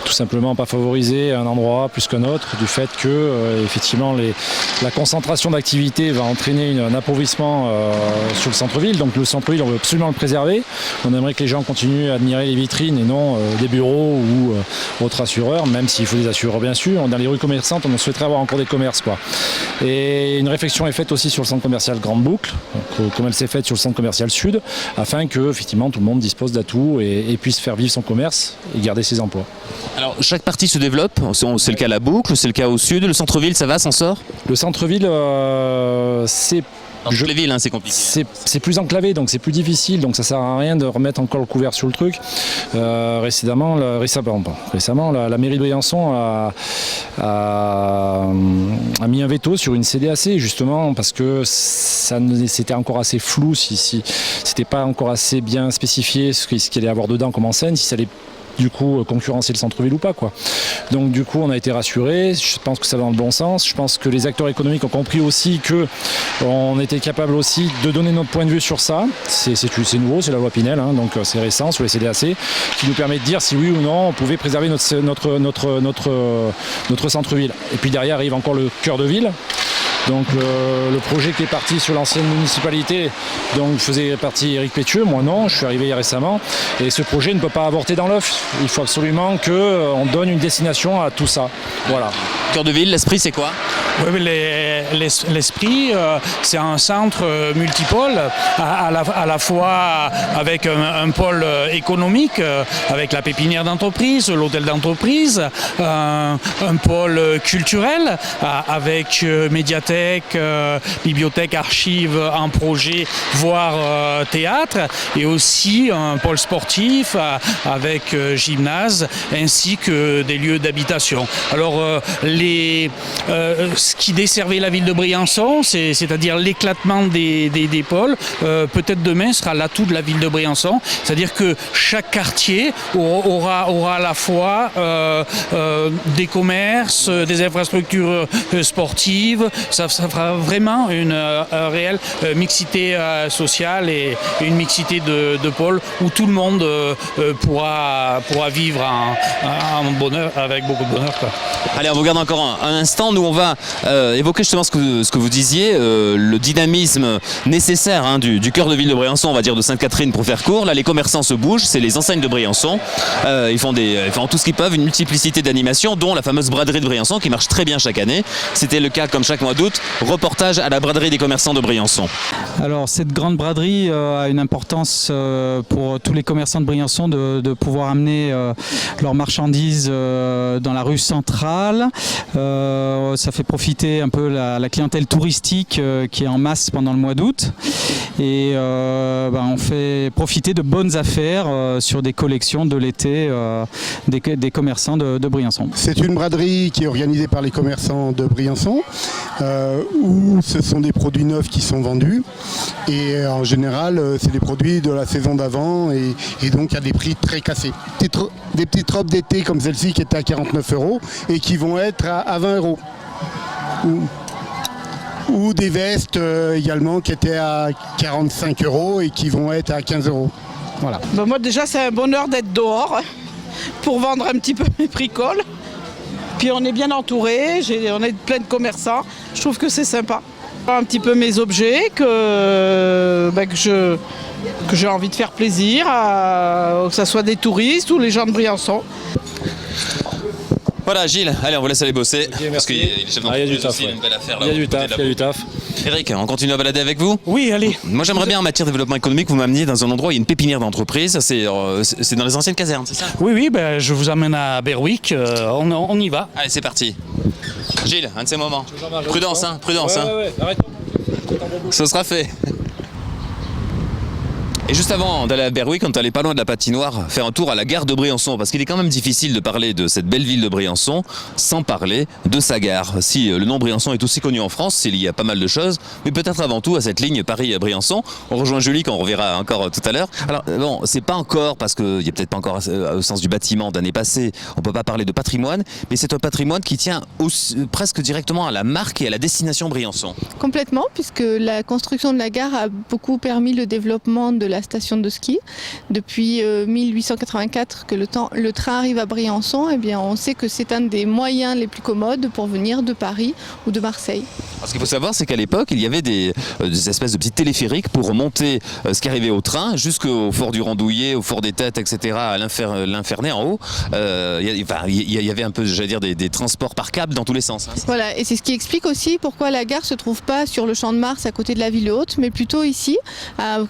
Tout simplement pas favoriser un endroit plus qu'un autre, du fait que effectivement la concentration d'activité va entraîner un appauvrissement sur le centre-ville. Donc le centre-ville, on veut absolument le préserver. On aimerait que les gens continuent à admirer les vitrines et non des bureaux ou autres assureurs, même s'il faut des assureurs bien sûr. Dans les rues commerçantes, on souhaiterait avoir encore des commerces, quoi. Et une réflexion est faite aussi sur le centre commercial Grande Boucle, comme elle s'est faite sur le centre commercial Sud, afin que effectivement tout le monde dispose d'atouts et puisse faire vivre son commerce et garder ses emplois. Alors chaque partie se développe, c'est le cas à la boucle, c'est le cas au sud, le centre-ville ça va, s'en sort? Le centre-ville c'est... Les villes, hein, c'est compliqué. C'est plus enclavé, donc c'est plus difficile, donc ça sert à rien de remettre encore le couvert sur le truc. Récemment, la mairie de Briançon a mis un veto sur une CDAC, justement, parce que c'était encore assez flou, si c'était pas encore assez bien spécifié ce qu'il allait y avoir dedans comme enseigne, si ça allait du coup concurrencer le centre-ville ou pas, quoi. Donc du coup on a été rassurés, je pense que ça va dans le bon sens, je pense que les acteurs économiques ont compris aussi que on était capable aussi de donner notre point de vue sur ça, c'est nouveau, c'est la loi Pinel, hein, donc c'est récent sur les CDAC, qui nous permet de dire si oui ou non on pouvait préserver notre centre-ville. Et puis derrière arrive encore le cœur de ville. Donc le projet qui est parti sur l'ancienne municipalité, donc faisait partie Éric Pétieux, moi non, je suis arrivé récemment, et ce projet ne peut pas avorter dans l'œuf. Il faut absolument qu'on donne une destination à tout ça. Voilà. Cœur de ville, l'esprit c'est quoi? Oui, l'esprit, c'est un centre multipôle, à la fois avec un pôle économique, avec la pépinière d'entreprise, l'hôtel d'entreprise, un pôle culturel, avec médiathèque, bibliothèque, archives, un projet, voire théâtre, et aussi un pôle sportif avec gymnase, ainsi que des lieux d'habitation. Alors, ce qui desservait la ville de Briançon, c'est-à-dire l'éclatement des pôles, peut-être demain sera l'atout de la ville de Briançon, c'est-à-dire que chaque quartier aura à la fois des commerces, des infrastructures sportives. Ça fera vraiment une réelle mixité sociale et une mixité de pôles où tout le monde pourra vivre en bonheur, avec beaucoup de bonheur, quoi. Allez, on vous garde encore un instant. Nous on va évoquer justement ce que vous disiez, le dynamisme nécessaire, hein, du cœur de ville de Briançon, on va dire de Sainte-Catherine pour faire court. Là les commerçants se bougent, c'est les enseignes de Briançon. Ils font tout ce qu'ils peuvent, une multiplicité d'animations, dont la fameuse braderie de Briançon qui marche très bien chaque année. C'était le cas comme chaque mois d'août. Reportage à la braderie des commerçants de Briançon. Alors cette grande braderie a une importance pour tous les commerçants de Briançon de pouvoir amener leurs marchandises dans la rue centrale. Ça fait profiter un peu la clientèle touristique qui est en masse pendant le mois d'août. Et on fait profiter de bonnes affaires sur des collections de l'été des commerçants de Briançon. C'est une braderie qui est organisée par les commerçants de Briançon, où ce sont des produits neufs qui sont vendus. Et en général, c'est des produits de la saison d'avant et donc à des prix très cassés. Des petites robes d'été comme celle-ci qui étaient à 49 € et qui vont être à 20 €. ou des vestes également qui étaient à 45 € et qui vont être à 15 €. Voilà. Ben moi déjà c'est un bonheur d'être dehors pour vendre un petit peu mes bricoles. Puis on est bien entouré, on est plein de commerçants, je trouve que c'est sympa. Un petit peu mes objets que j'ai envie de faire plaisir, que ce soit des touristes ou les gens de Briançon. Voilà Gilles, allez on vous laisse aller bosser, parce qu'il y a chef d'entreprise aussi, une belle affaire là. Il y a du taf. Eric, on continue à balader avec vous? Oui, allez. Moi j'aimerais bien en matière de développement économique, vous m'ameniez dans un endroit où il y a une pépinière d'entreprise, c'est dans les anciennes casernes, c'est ça? Oui, ben, je vous amène à Berwick, on y va. Allez c'est parti. Gilles, un de ces moments. Prudence, hein, prudence. Ouais, arrête. Ce sera fait. Et juste avant d'aller à Berwick, quand on allait pas loin de la patinoire, faire un tour à la gare de Briançon, parce qu'il est quand même difficile de parler de cette belle ville de Briançon sans parler de sa gare. Si le nom Briançon est aussi connu en France, c'est lié à pas mal de choses, mais peut-être avant tout à cette ligne Paris-Briançon. On rejoint Julie qu'on reverra encore tout à l'heure. Alors bon, c'est pas encore, parce qu'il n'y a peut-être pas encore au sens du bâtiment d'année passée, on peut pas parler de patrimoine, mais c'est un patrimoine qui tient presque directement à la marque et à la destination Briançon. Complètement, puisque la construction de la gare a beaucoup permis le développement de la station de ski. Depuis 1884 que le train arrive à Briançon, eh bien, on sait que c'est un des moyens les plus commodes pour venir de Paris ou de Marseille. Alors, ce qu'il faut savoir, c'est qu'à l'époque, il y avait des espèces de petits téléphériques pour remonter ce qui arrivait au train jusqu'au fort du Randouillet, au fort des Têtes, etc., à l'Infernet en haut. Il y avait un peu, j'allais dire, des transports par câble dans tous les sens. Hein. Voilà, et c'est ce qui explique aussi pourquoi la gare se trouve pas sur le Champ de Mars à côté de la ville haute, mais plutôt ici.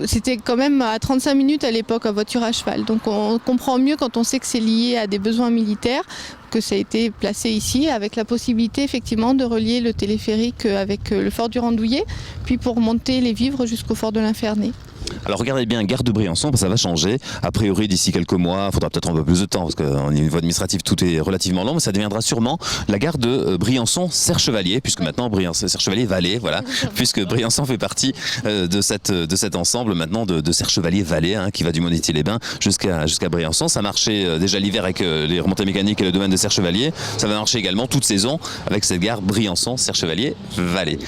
C'était quand même à 35 minutes à l'époque en voiture à cheval. Donc on comprend mieux quand on sait que c'est lié à des besoins militaires, que ça a été placé ici, avec la possibilité effectivement de relier le téléphérique avec le fort du Randouillet, puis pour monter les vivres jusqu'au fort de l'Infernet. Alors regardez bien, gare de Briançon, ça va changer. A priori, d'ici quelques mois, il faudra peut-être un peu plus de temps, parce qu'au niveau administratif, tout est relativement long, mais ça deviendra sûrement la gare de Briançon-Serre-Chevalier, puisque maintenant Serre-Chevalier-Vallée, voilà, puisque Briançon fait partie de cet ensemble maintenant de Serre-Chevalier-Vallée, hein, qui va du Monétier-les-Bains jusqu'à Briançon. Ça marchait déjà l'hiver avec les remontées mécaniques et le domaine de Serre-Chevalier. Ça va marcher également toute saison avec cette gare Briançon-Serre-Chevalier-Vallée.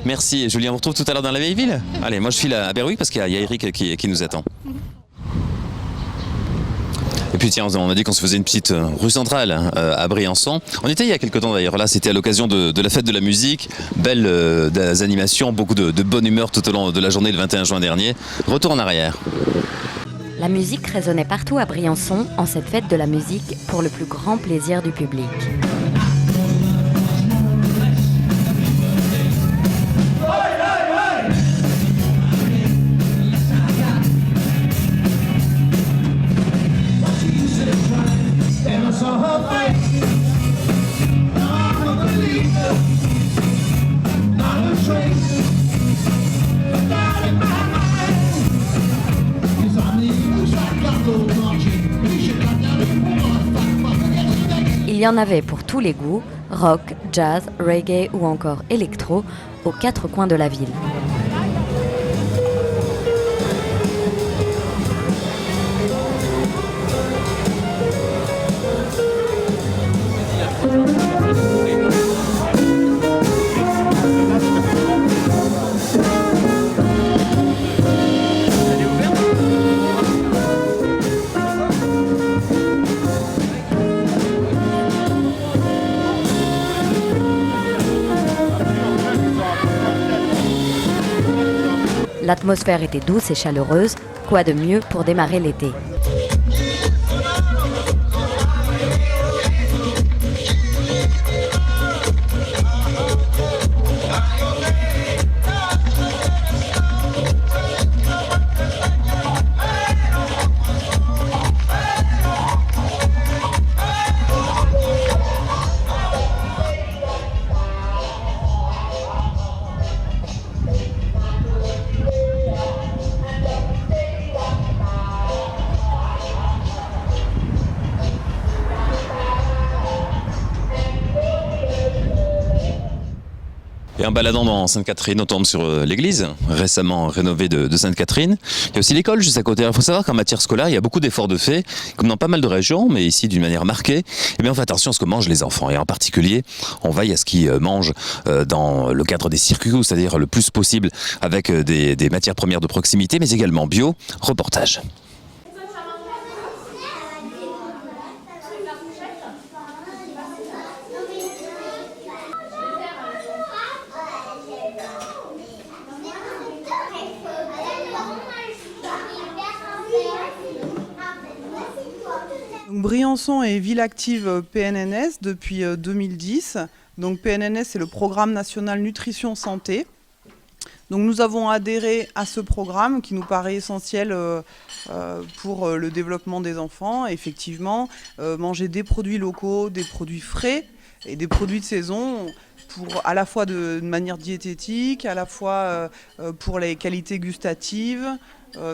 Merci Julien, on vous retrouve tout à l'heure dans la vieille ville. Allez, moi je file à Berwick parce qu'il y a Eric qui nous attend. Et puis tiens, on a dit qu'on se faisait une petite rue centrale à Briançon. On était il y a quelques temps d'ailleurs, là c'était à l'occasion de la fête de la musique, belles animations, beaucoup de bonne humeur tout au long de la journée le 21 juin dernier. Retour en arrière. La musique résonnait partout à Briançon en cette fête de la musique pour le plus grand plaisir du public. Il y en avait pour tous les goûts, rock, jazz, reggae ou encore électro, aux quatre coins de la ville. L'atmosphère était douce et chaleureuse, quoi de mieux pour démarrer l'été. en baladant dans Sainte-Catherine, on tombe sur l'église, récemment rénovée de Sainte-Catherine. Il y a aussi l'école juste à côté. Il faut savoir qu'en matière scolaire, il y a beaucoup d'efforts de fait, comme dans pas mal de régions, mais ici d'une manière marquée. Eh bien, on fait attention à ce que mangent les enfants. Et en particulier, on veille à ce qu'ils mangent dans le cadre des circuits, c'est-à-dire le plus possible avec des matières premières de proximité, mais également bio. Reportage. Briançon est ville active PNNS depuis 2010. Donc PNNS, c'est le Programme national nutrition santé. Donc nous avons adhéré à ce programme qui nous paraît essentiel pour le développement des enfants. Effectivement, manger des produits locaux, des produits frais et des produits de saison pour à la fois de manière diététique, à la fois pour les qualités gustatives,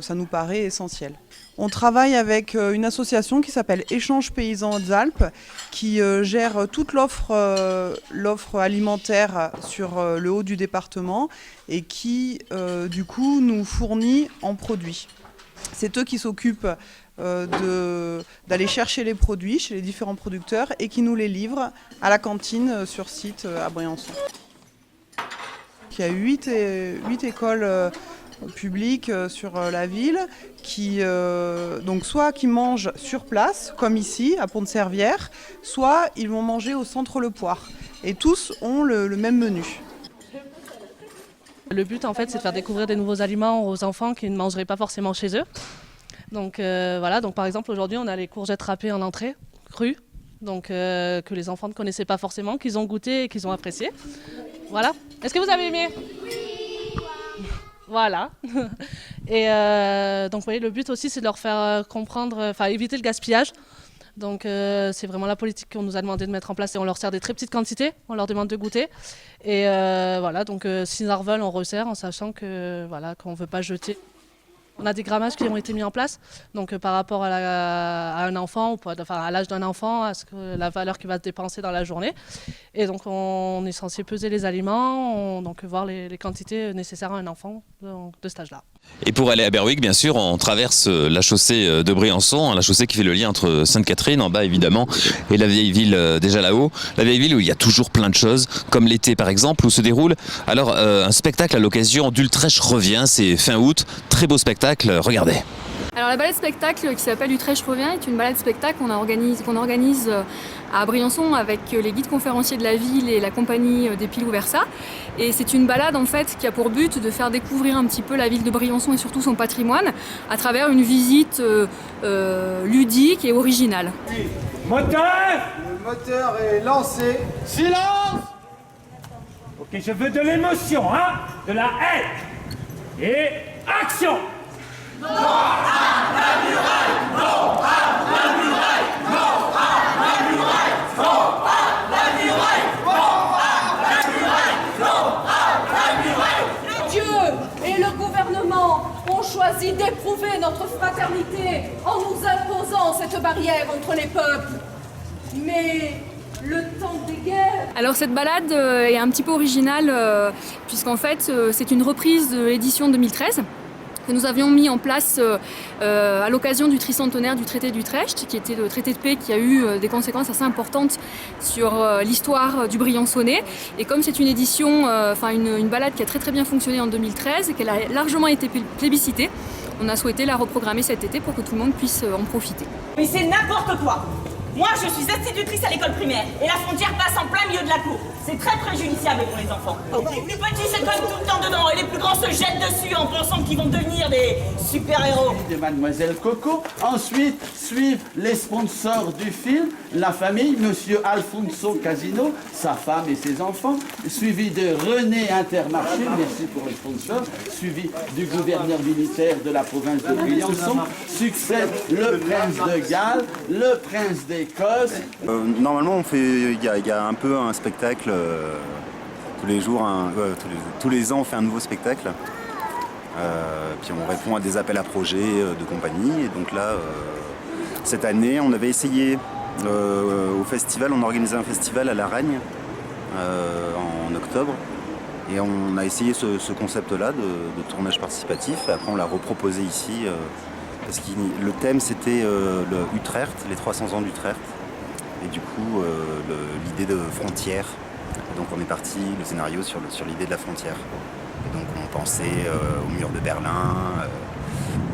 ça nous paraît essentiel. On travaille avec une association qui s'appelle Échange Paysans Hautes-Alpes qui gère toute l'offre alimentaire sur le haut du département et qui du coup nous fournit en produits. C'est eux qui s'occupent d'aller chercher les produits chez les différents producteurs et qui nous les livrent à la cantine sur site à Briançon. Il y a 8 écoles publics sur la ville qui donc soit qui mangent sur place comme ici à Pont-de-Servières, soit ils vont manger au centre Le Poire et tous ont le même menu. Le but en fait c'est de faire découvrir des nouveaux aliments aux enfants qui ne mangeraient pas forcément chez eux. Donc voilà, donc par exemple aujourd'hui on a les courgettes râpées en entrée, crues, donc que les enfants ne connaissaient pas forcément, qu'ils ont goûté et qu'ils ont apprécié. Voilà. Est-ce que vous avez aimé ? Voilà. Et donc vous voyez, le but aussi c'est de leur faire comprendre, enfin éviter le gaspillage. Donc c'est vraiment la politique qu'on nous a demandé de mettre en place et on leur sert des très petites quantités, on leur demande de goûter. Et voilà, donc s'ils en veulent, on resserre en sachant que voilà, qu'on ne veut pas jeter. On a des grammages qui ont été mis en place, donc par rapport à un enfant, enfin à l'âge d'un enfant, à la valeur qu'il va se dépenser dans la journée. Et donc on est censé peser les aliments, donc voir les quantités nécessaires à un enfant de cet âge-là. Et pour aller à Berwick, bien sûr, on traverse la chaussée de Briançon, la chaussée qui fait le lien entre Sainte-Catherine, en bas évidemment, et la vieille ville déjà là-haut. La vieille ville où il y a toujours plein de choses, comme l'été par exemple, où se déroule alors un spectacle à l'occasion d'Utrecht revient, c'est fin août, très beau spectacle, regardez. Alors la balade spectacle qui s'appelle Utrecht revient est une balade spectacle qu'on organise à Briançon avec les guides conférenciers de la ville et la compagnie des Pilou Versa. Et c'est une balade en fait qui a pour but de faire découvrir un petit peu la ville de Briançon et surtout son patrimoine à travers une visite ludique et originale. Moteur! Le moteur est lancé. Silence! Ok, je veux de l'émotion, hein? De la haine. Et action! Non à la muraille! Non à la muraille! Non à la muraille! Non à la muraille! Non à la muraille! Non à la muraille! Dieu et le gouvernement ont choisi d'éprouver notre fraternité en nous imposant cette barrière entre les peuples. Mais le temps des guerres... Alors cette balade est un petit peu originale puisqu'en fait c'est une reprise de l'édition 2013 que nous avions mis en place à l'occasion du tricentenaire du traité d'Utrecht, qui était le traité de paix qui a eu des conséquences assez importantes sur l'histoire du Briançonnais. Et comme c'est une édition, une balade qui a très très bien fonctionné en 2013 et qu'elle a largement été plébiscitée, on a souhaité la reprogrammer cet été pour que tout le monde puisse en profiter. Mais c'est n'importe quoi! Moi, je suis institutrice à l'école primaire et la frontière passe en plein milieu de la cour. C'est très préjudiciable pour les enfants. Les plus petits se cognent tout le temps dedans et les plus grands se jettent dessus en pensant qu'ils vont devenir des super-héros. De Mademoiselle Coco. Ensuite, suivent les sponsors du film, la famille, Monsieur Alfonso Casino, sa femme et ses enfants, suivi de René Intermarché, merci pour les sponsors, suivi du gouverneur militaire de la province de Briançon, succède le prince de Galles, le prince d'Écosse. Normalement, il y a un peu un spectacle tous les jours, tous les ans, on fait un nouveau spectacle. Puis on répond à des appels à projets de compagnie. Et donc là, cette année, on avait essayé au festival, on organisait un festival à La Ragne en octobre. Et on a essayé ce concept-là de tournage participatif. Et après, on l'a reproposé ici. Parce que le thème, c'était le Utrecht, les 300 ans d'Utrecht. Et du coup, l'idée de frontière. Et donc, on est parti, le scénario, sur l'idée de la frontière. Et donc, on pensait au mur de Berlin,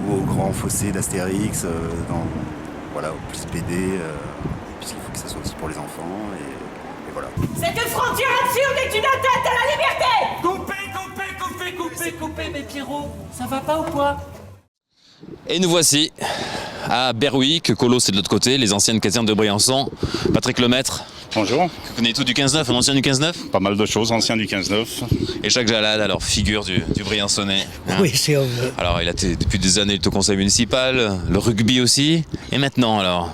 ou au grand fossé d'Astérix, voilà, au plus BD, puisqu'il faut que ça soit aussi pour les enfants. Et voilà. Cette frontière absurde est une atteinte à la liberté! Coupez, mais Pierrot, ça va pas ou quoi? Et nous voici à Berwick, Colo c'est de l'autre côté, les anciennes casernes de Briançon. Patrick Lemaître. Bonjour. Vous connaissez tout du 15-9, un ancien du 15-9? Pas mal de choses, ancien du 15-9. Et Jacques Jalad, alors figure du Briançonnais. Hein. Oui, c'est vrai. Alors il a été depuis des années au conseil municipal, le rugby aussi. Et maintenant alors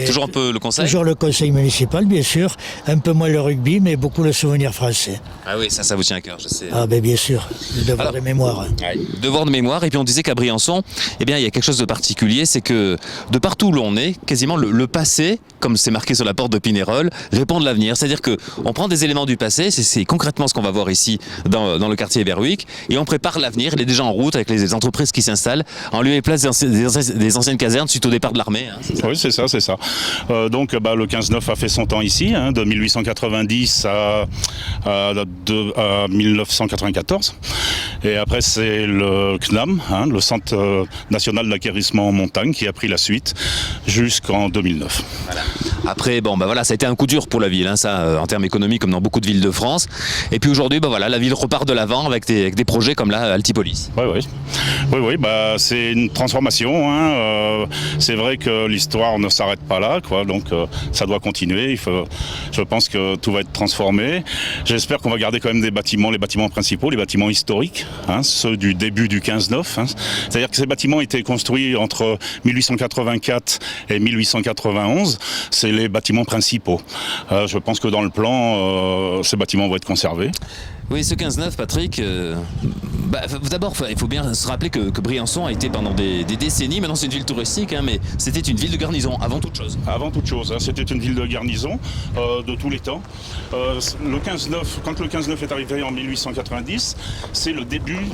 toujours un peu le conseil? Toujours le conseil municipal, bien sûr. Un peu moins le rugby, mais beaucoup le souvenir français. Ah oui, ça vous tient à cœur, je sais. Ah ben bien sûr, le devoir de mémoire. Ouais, devoir de mémoire. Et puis on disait qu'à Briançon, eh bien, il y a quelque chose de particulier, c'est que de partout où l'on est, quasiment le passé, comme c'est marqué sur la porte de Pinérol, répond de l'avenir. C'est-à-dire qu'on prend des éléments du passé, c'est concrètement ce qu'on va voir ici dans le quartier Berwick, et on prépare l'avenir. Il est déjà en route avec les entreprises qui s'installent en lieu et place des anciennes casernes suite au départ de l'armée. Hein, oui, c'est ça. Donc le 15-9 a fait son temps ici, hein, de 1890 à 1994. Et après c'est le CNAM, hein, le Centre National d'Acquérissement en Montagne, qui a pris la suite jusqu'en 2009. Voilà. Après, ça a été un coup dur pour la ville, hein, ça, en termes économiques, comme dans beaucoup de villes de France. Et puis aujourd'hui, la ville repart de l'avant avec des projets comme là, Altipolis. Oui, c'est une transformation. Hein. C'est vrai que l'histoire ne s'arrête pas là, quoi, donc ça doit continuer. Je pense que tout va être transformé. J'espère qu'on va garder quand même les bâtiments principaux, les bâtiments historiques, hein, ceux du début du 15-9. Hein. C'est-à-dire que ces bâtiments étaient construits entre 1884 et 1891. C'est les bâtiments principaux. Je pense que dans le plan, ces bâtiments vont être conservés. Oui, ce 15-9, Patrick, d'abord, il faut bien se rappeler que Briançon a été pendant des décennies, maintenant c'est une ville touristique, hein, mais c'était une ville de garnison, avant toute chose. Avant toute chose, hein, c'était une ville de garnison de tous les temps. Le 15-9, quand le 15-9 est arrivé en 1890, c'est le début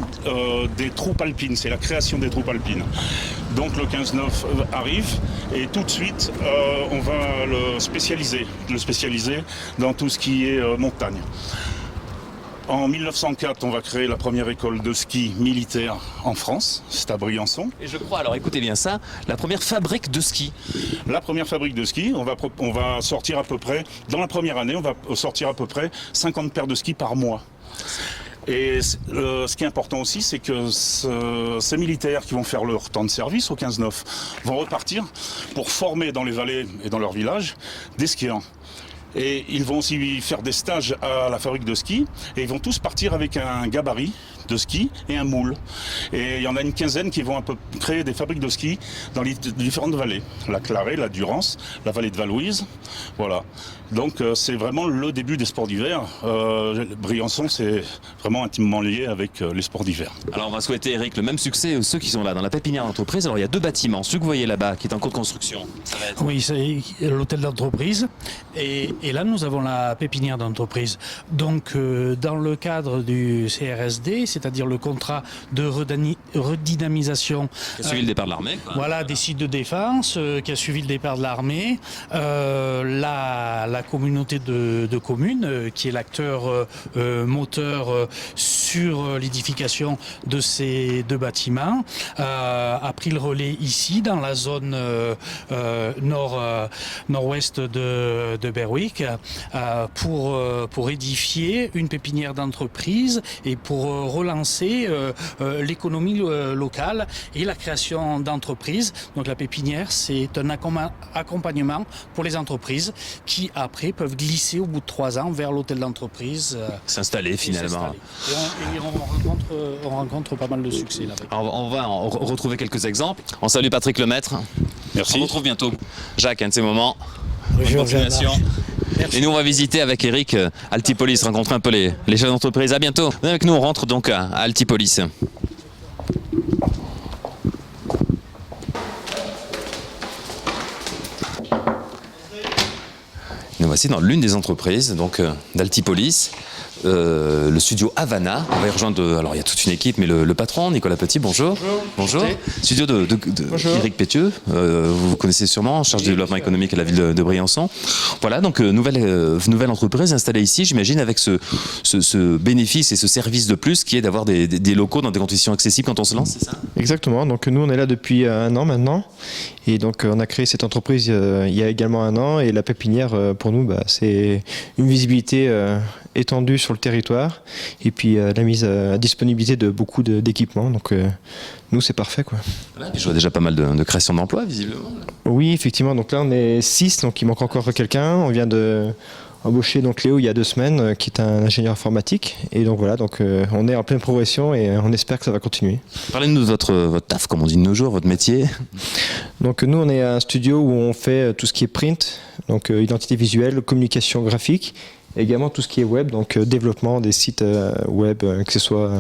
des troupes alpines, c'est la création des troupes alpines. Donc le 15-9 arrive et tout de suite, on va le spécialiser dans tout ce qui est montagne. En 1904, on va créer la première école de ski militaire en France, c'est à Briançon. Et je crois, alors écoutez bien ça, la première fabrique de ski. La première fabrique de ski, on va sortir à peu près, dans la première année, on va sortir à peu près 50 paires de skis par mois. Et ce qui est important aussi, c'est que ces militaires qui vont faire leur temps de service au 15-9 vont repartir pour former dans les vallées et dans leurs villages des skieurs. Et ils vont aussi faire des stages à la fabrique de ski et ils vont tous partir avec un gabarit de ski et un moule. Et il y en a une quinzaine qui vont un peu créer des fabriques de ski dans les différentes vallées. La Clarée, la Durance, la vallée de Valouise. Voilà. Donc c'est vraiment le début des sports d'hiver. Briançon, c'est vraiment intimement lié avec les sports d'hiver. Alors on va souhaiter, Eric, le même succès aux ceux qui sont là dans la pépinière d'entreprise. Alors il y a 2 bâtiments, celui que vous voyez là-bas qui est en cours de construction. Ça va être... Oui, c'est l'hôtel d'entreprise et là nous avons la pépinière d'entreprise. Donc dans le cadre du CRSD, c'est-à-dire le contrat de redynamisation qui a suivi le départ de l'armée. Voilà, des sites de défense qui a suivi le départ de l'armée. La communauté de communes qui est l'acteur moteur sur l'édification de ces 2 bâtiments a pris le relais ici dans la zone nord-ouest de Berwick pour édifier une pépinière d'entreprise et pour relancer l'économie locale et la création d'entreprises. Donc la pépinière, c'est un accompagnement pour les entreprises qui après peuvent glisser au bout de 3 ans vers l'hôtel d'entreprise. S'installer finalement. Et on rencontre pas mal de succès là. On va en retrouver quelques exemples. On salue Patrick Lemaître. Merci. On retrouve bientôt Jacques, un de ces moments. Bonjour, continuation. Et nous on va visiter avec Eric Altipolis, rencontrer un peu les chefs d'entreprise. À bientôt. Venez avec nous, on rentre donc à Altipolis. Nous voici dans l'une des entreprises d'Altipolis. le studio Havana. On va y rejoindre, alors il y a toute une équipe, mais le patron, Nicolas Petit, bonjour. Bonjour. Studio de Éric Pétieux, vous connaissez sûrement, en charge du développement économique à la ville de Briançon. Voilà, donc nouvelle entreprise installée ici, j'imagine, avec ce bénéfice et ce service de plus qui est d'avoir des locaux dans des conditions accessibles quand on se lance, c'est ça? Exactement, donc nous on est là depuis 1 an maintenant, et donc on a créé cette entreprise il y a également 1 an, et la pépinière pour nous c'est une visibilité étendue sur le territoire, et puis la mise à disponibilité de beaucoup d'équipements, donc nous c'est parfait quoi. Voilà, je vois déjà pas mal de création d'emplois visiblement. Oui effectivement, donc là on est 6, donc il manque encore quelqu'un, on vient de embauché donc Léo il y a 2 semaines, qui est un ingénieur informatique, et donc voilà, donc on est en pleine progression et on espère que ça va continuer. Parlez-nous de votre taf, comme on dit de nos jours, votre métier. Donc nous on est un studio où on fait tout ce qui est print, donc identité visuelle, communication graphique, et également tout ce qui est web, donc développement des sites web, que ce soit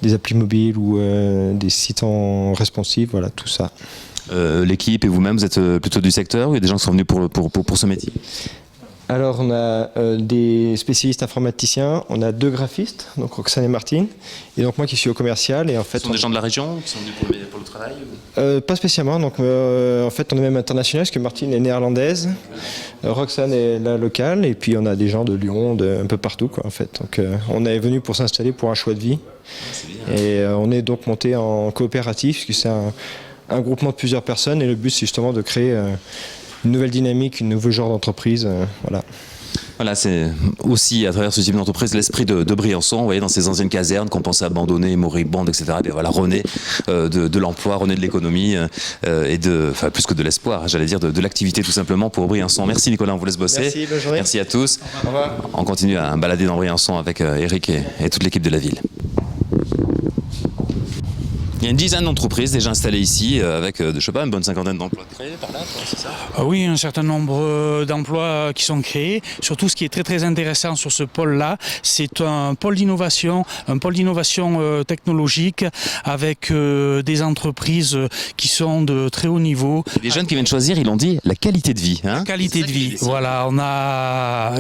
des applis mobiles ou des sites en responsive, voilà tout ça. L'équipe et vous-même, vous êtes plutôt du secteur, ou il y a des gens qui sont venus pour ce métier? Alors on a des spécialistes informaticiens, on a 2 graphistes, donc Roxane et Martine, et donc moi qui suis au commercial. Et en fait, ce sont des gens de la région qui sont venus pour le travail Pas spécialement, donc en fait on est même international parce que Martine est néerlandaise, Roxane est la locale, et puis on a des gens de Lyon, un peu partout quoi en fait. Donc on est venu pour s'installer pour un choix de vie, et on est donc monté en coopératif, parce que c'est un groupement de plusieurs personnes, et le but c'est justement de créer une nouvelle dynamique, un nouveau genre d'entreprise, voilà. Voilà, c'est aussi à travers ce type d'entreprise l'esprit de Briançon, vous voyez, dans ces anciennes casernes qu'on pensait abandonner, moribondes, etc. Et bien voilà, renaît de l'emploi, renaît de l'économie, et enfin plus que de l'espoir, j'allais dire de l'activité tout simplement pour Briançon. Merci Nicolas, on vous laisse bosser. Merci, bonne journée. Merci à tous. Au revoir. On continue à balader dans Briançon avec Eric et toute l'équipe de la ville. Il y a une dizaine d'entreprises déjà installées ici, avec, je sais pas, une bonne 50aine d'emplois créés par là, c'est ça? Oui, un certain nombre d'emplois qui sont créés. Surtout, ce qui est très très intéressant sur ce pôle-là, c'est un pôle d'innovation technologique, avec des entreprises qui sont de très haut niveau. Les jeunes qui viennent choisir, ils l'ont dit, la qualité de vie. Hein, la qualité de vie, voilà. On a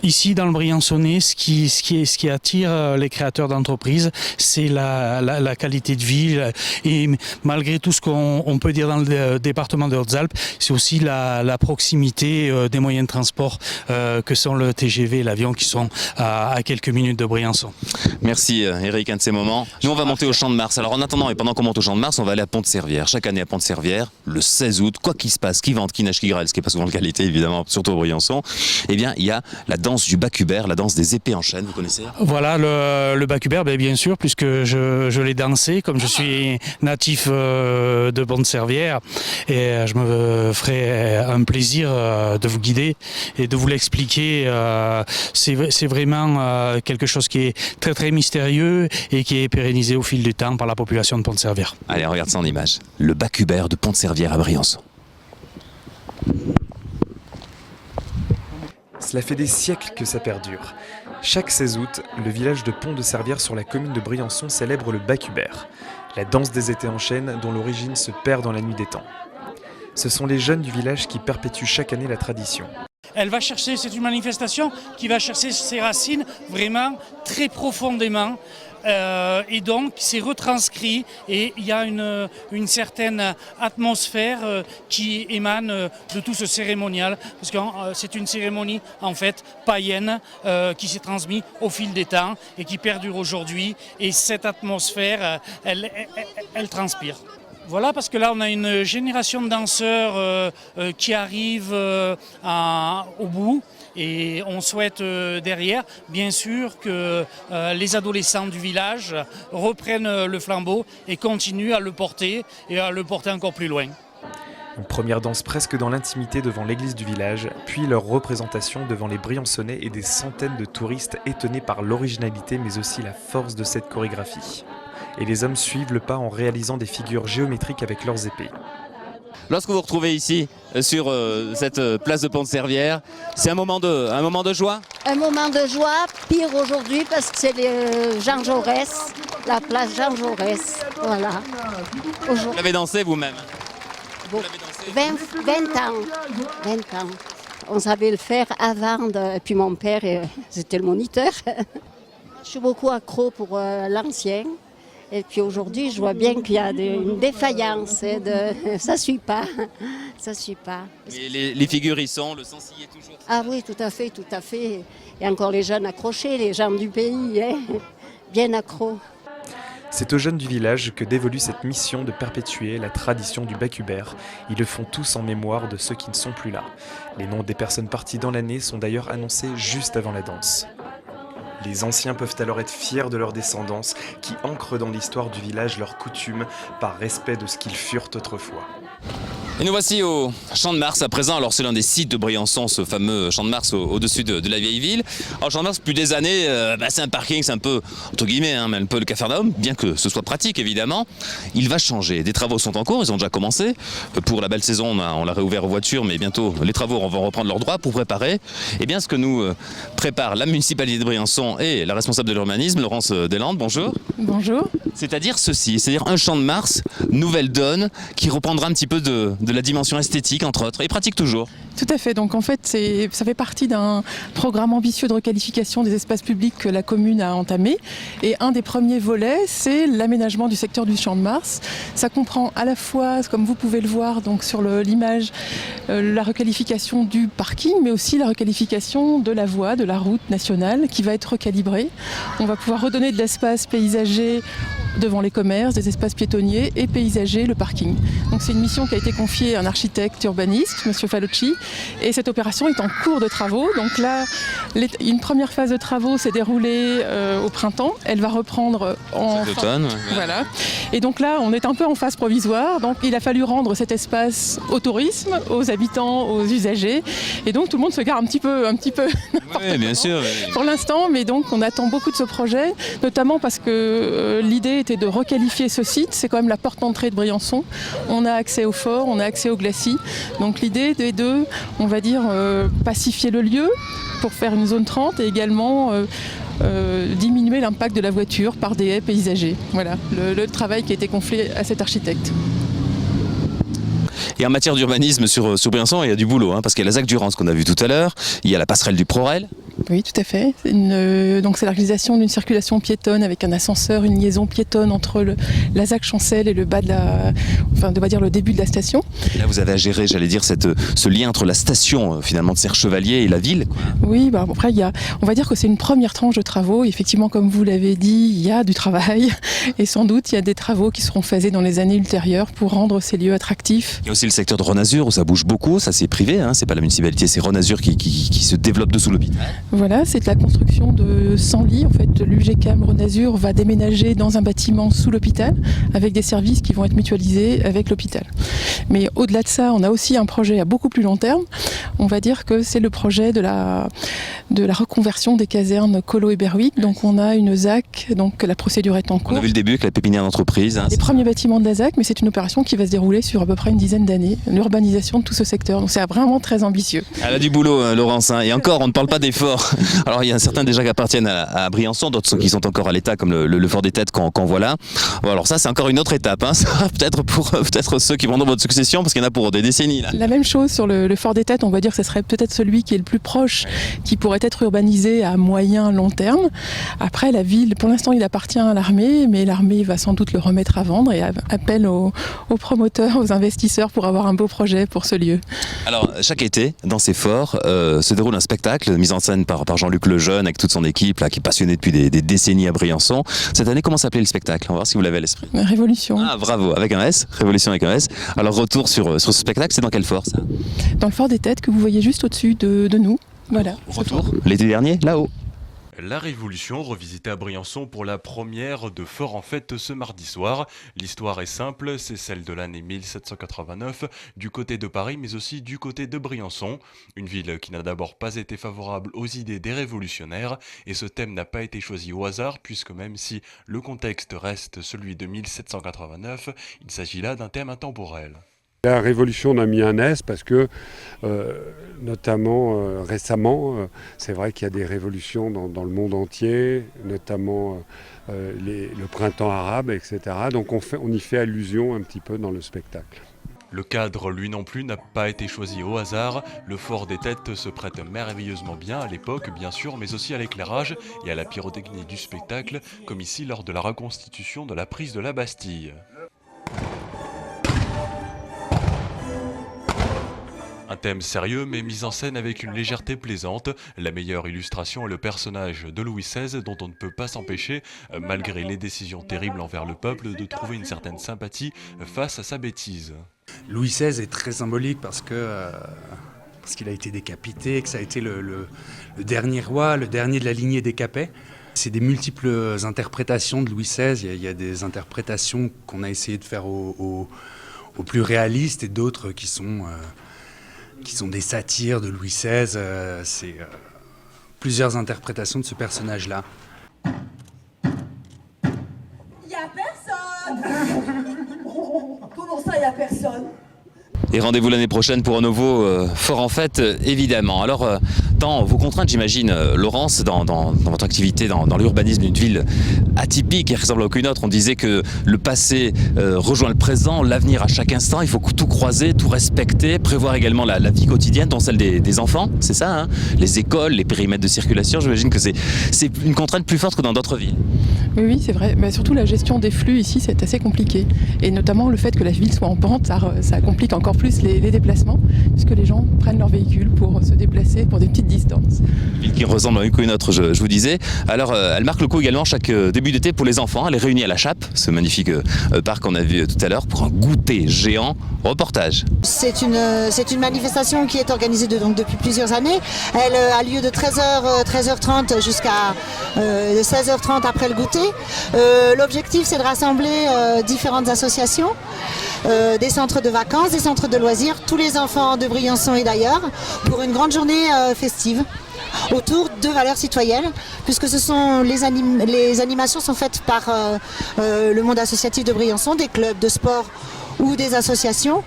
ici dans le Briançonnais, ce qui attire les créateurs d'entreprises, c'est la qualité de vie, et malgré tout ce qu'on peut dire dans le département des Hautes-Alpes, c'est aussi la proximité des moyens de transport que sont le TGV et l'avion, qui sont à quelques minutes de Briançon. Merci Eric, un de ces moments. Nous on va monter au Champ de Mars. Alors en attendant et pendant qu'on monte au Champ de Mars, on va aller à Pont-de-Servières. Chaque année à Pont-de-Servières, le 16 août, quoi qu'il se passe, qui vente, qui nage, qui grêle, ce qui n'est pas souvent le qualité évidemment, surtout au Briançon, eh bien il y a la danse du Bacubert, la danse des épées en chaîne, vous connaissez? Voilà, le Bacubert, bien sûr, puisque je l'ai dansé, comme je suis natif de Pont-de-Servières, et je me ferai un plaisir de vous guider et de vous l'expliquer. C'est vraiment quelque chose qui est très très mystérieux et qui est pérennisé au fil du temps par la population de Pont-de-Servières. Allez, on regarde ça en image. Le Bacubert de Pont-de-Servières à Briançon. Cela fait des siècles que ça perdure. Chaque 16 août, le village de Pont-de-Servières sur la commune de Briançon célèbre le Bacubert, la danse des étés en chaîne dont l'origine se perd dans la nuit des temps. Ce sont les jeunes du village qui perpétuent chaque année la tradition. Elle va chercher, c'est une manifestation qui va chercher ses racines vraiment très profondément. Et donc c'est retranscrit, et il y a une certaine atmosphère qui émane de tout ce cérémonial, parce que c'est une cérémonie en fait païenne qui s'est transmise au fil des temps et qui perdure aujourd'hui, et cette atmosphère elle transpire. Voilà, parce que là on a une génération de danseurs qui arrive au bout. Et on souhaite derrière, bien sûr, que les adolescents du village reprennent le flambeau et continuent à le porter, et à le porter encore plus loin. Une première danse presque dans l'intimité devant l'église du village, puis leur représentation devant les Briançonnais et des centaines de touristes étonnés par l'originalité mais aussi la force de cette chorégraphie. Et les hommes suivent le pas en réalisant des figures géométriques avec leurs épées. Lorsque vous vous retrouvez ici, sur cette place de Pont-de-Servières, c'est un moment de joie? Un moment de joie, pire aujourd'hui, parce que c'est Jean Jaurès, la place Jean Jaurès, voilà. Vous l'avez dansé vous-même? 20 ans. On savait le faire avant, et puis mon père, c'était le moniteur. Je suis beaucoup accro pour l'ancien. Et puis aujourd'hui, je vois bien qu'il y a une défaillance. Ça ne suit pas. Ça suit pas. Et les figures y sont, le sens y est toujours. Ah oui, tout à fait, tout à fait. Et encore les jeunes accrochés, les gens du pays, hein, bien accros. C'est aux jeunes du village que dévolue cette mission de perpétuer la tradition du Bac-Hubert. Ils le font tous en mémoire de ceux qui ne sont plus là. Les noms des personnes parties dans l'année sont d'ailleurs annoncés juste avant la danse. Les anciens peuvent alors être fiers de leur descendance qui ancrent dans l'histoire du village leurs coutumes par respect de ce qu'ils furent autrefois. Et nous voici au Champ de Mars à présent. Alors c'est l'un des sites de Briançon, ce fameux Champ de Mars au-dessus de la vieille ville. Alors Champ de Mars, depuis des années, c'est un parking, c'est un peu, entre guillemets, mais un peu le Capharnaüm, bien que ce soit pratique évidemment. Il va changer. Des travaux sont en cours, ils ont déjà commencé. Pour la belle saison, on l'a réouvert aux voitures, mais bientôt les travaux vont reprendre leur droit pour préparer ce que nous prépare la municipalité de Briançon et la responsable de l'urbanisme, Laurence Deslandes. Bonjour. Bonjour. C'est-à-dire ceci, c'est-à-dire un Champ de Mars, nouvelle donne, qui reprendra un petit peu de la dimension esthétique entre autres, et pratique toujours. Tout à fait, donc en fait ça fait partie d'un programme ambitieux de requalification des espaces publics que la commune a entamé, et un des premiers volets c'est l'aménagement du secteur du Champ de Mars. Ça comprend à la fois, comme vous pouvez le voir donc sur l'image, la requalification du parking, mais aussi la requalification de la voie, de la route nationale qui va être recalibrée. On va pouvoir redonner de l'espace paysager devant les commerces, des espaces piétonniers et paysager, le parking. Donc c'est une mission qui a été confiée à un architecte urbaniste, M. Falocci, et cette opération est en cours de travaux. Donc là, une première phase de travaux s'est déroulée au printemps. Elle va reprendre en automne. Voilà. Et donc là, on est un peu en phase provisoire. Donc il a fallu rendre cet espace au tourisme, aux habitants, aux usagers. Et donc tout le monde se gare un petit peu Oui, bien sûr. pour l'instant, mais donc on attend beaucoup de ce projet, notamment parce que l'idée était de requalifier ce site. C'est quand même la porte d'entrée de Briançon. On a accès au fort, on a accès au glacis. Donc l'idée est de, on va dire, pacifier le lieu pour faire une zone 30 et également diminuer l'impact de la voiture par des haies paysagers. Voilà le travail qui a été confié à cet architecte. Et en matière d'urbanisme sur Briançon, il y a du boulot, parce qu'il y a la ZAC Durance qu'on a vu tout à l'heure, il y a la passerelle du ProRail. Oui, tout à fait. Donc c'est la réalisation d'une circulation piétonne avec un ascenseur, une liaison piétonne entre la ZAC Chancel et le bas le début de la station. Et là, vous avez à gérer, j'allais dire, ce lien entre la station finalement de Serre-Chevalier et la ville. Oui, après on va dire que c'est une première tranche de travaux. Effectivement, comme vous l'avez dit, il y a du travail et sans doute il y a des travaux qui seront faits dans les années ultérieures pour rendre ces lieux attractifs. Il y a aussi le secteur de Renazur où ça bouge beaucoup, ça c'est privé, c'est pas la municipalité, c'est Renazur qui se développe dessous l'hôpital. Voilà, c'est la construction de 100 lits. En fait, l'UGCAM Renazur va déménager dans un bâtiment sous l'hôpital avec des services qui vont être mutualisés avec l'hôpital. Mais au-delà de ça, on a aussi un projet à beaucoup plus long terme. On va dire que c'est le projet de la reconversion des casernes Collot et Berwick. Donc on a une ZAC, donc la procédure est en cours. On a vu le début avec la pépinière d'entreprise. Les premiers bâtiments de la ZAC, mais c'est une opération qui va se dérouler sur à peu près une dizaine d'années, l'urbanisation de tout ce secteur. Donc c'est vraiment très ambitieux. Elle a du boulot, Laurence. Et encore, on ne parle pas d'efforts. Alors il y a certains déjà qui appartiennent à Briançon, d'autres qui sont encore à l'état, comme le Fort des Têtes qu'on voit là. Bon, alors ça c'est encore une autre étape. Ça va peut-être pour ceux qui vont dans votre succession, parce qu'il y en a pour des décennies. Là. La même chose sur le Fort des Têtes, on va dire que ce serait peut-être celui qui est le plus proche, qui pourrait être urbanisé à moyen long terme. Après la ville, pour l'instant il appartient à l'armée, mais l'armée va sans doute le remettre à vendre et appelle aux promoteurs, aux investisseurs pour avoir un beau projet pour ce lieu. Alors chaque été, dans ces forts, se déroule un spectacle mis en scène par Jean-Luc Lejeune avec toute son équipe là, qui est passionné depuis des décennies à Briançon. Cette année, comment s'appelait le spectacle? On va voir si vous l'avez à l'esprit. Révolution. Ah bravo, avec un S, Révolution avec un S. Alors retour sur ce spectacle, c'est dans quel fort ça? Dans le Fort des Têtes que vous voyez juste au-dessus de nous. Voilà. Retour l'été dernier, là-haut. La Révolution, revisitée à Briançon pour la première de Fort en fête ce mardi soir. L'histoire est simple, c'est celle de l'année 1789, du côté de Paris mais aussi du côté de Briançon. Une ville qui n'a d'abord pas été favorable aux idées des révolutionnaires et ce thème n'a pas été choisi au hasard puisque même si le contexte reste celui de 1789, il s'agit là d'un thème intemporel. La Révolution, on a mis un S parce que, notamment récemment, c'est vrai qu'il y a des révolutions dans le monde entier, notamment le printemps arabe, etc. Donc on y fait allusion un petit peu dans le spectacle. Le cadre, lui non plus, n'a pas été choisi au hasard. Le fort des Têtes se prête merveilleusement bien à l'époque, bien sûr, mais aussi à l'éclairage et à la pyrotechnie du spectacle, comme ici lors de la reconstitution de la prise de la Bastille. Un thème sérieux mais mis en scène avec une légèreté plaisante. La meilleure illustration est le personnage de Louis XVI dont on ne peut pas s'empêcher, malgré les décisions terribles envers le peuple, de trouver une certaine sympathie face à sa bêtise. Louis XVI est très symbolique parce qu'il a été décapité, que ça a été le dernier roi, le dernier de la lignée des Capets. C'est des multiples interprétations de Louis XVI. Il y a des interprétations qu'on a essayé de faire au plus réalistes et d'autres qui sont des satires de Louis XVI. C'est plusieurs interprétations de ce personnage-là. Il n'y a personne. Comment ça, il n'y a personne? Et rendez-vous l'année prochaine pour un nouveau fort en fête, évidemment. Alors, dans vos contraintes, j'imagine, Laurence, dans votre activité, dans l'urbanisme d'une ville atypique et qui ressemble à aucune autre, on disait que le passé rejoint le présent, l'avenir à chaque instant, il faut tout croiser, tout respecter, prévoir également la vie quotidienne, dont celle des enfants, c'est ça, hein, les écoles, les périmètres de circulation, j'imagine que c'est une contrainte plus forte que dans d'autres villes. Oui, c'est vrai. Mais surtout, la gestion des flux ici, c'est assez compliqué. Et notamment, le fait que la ville soit en pente, ça complique encore plus les déplacements, puisque les gens prennent leur véhicule pour se déplacer pour des petites distances. Une ville qui ressemble à une autre, je vous disais. Alors, elle marque le coup également chaque début d'été pour les enfants. Elle est réunie à la Chape, ce magnifique parc qu'on a vu tout à l'heure, pour un goûter géant. Reportage. C'est une manifestation qui est organisée depuis plusieurs années. Elle a lieu de 13h30 jusqu'à 16h30 après le goûter. L'objectif, c'est de rassembler différentes associations, des centres de vacances, des centres de loisirs, tous les enfants de Briançon et d'ailleurs, pour une grande journée festive autour de valeurs citoyennes, puisque ce sont les animations sont faites par le monde associatif de Briançon, des clubs de sport ou des associations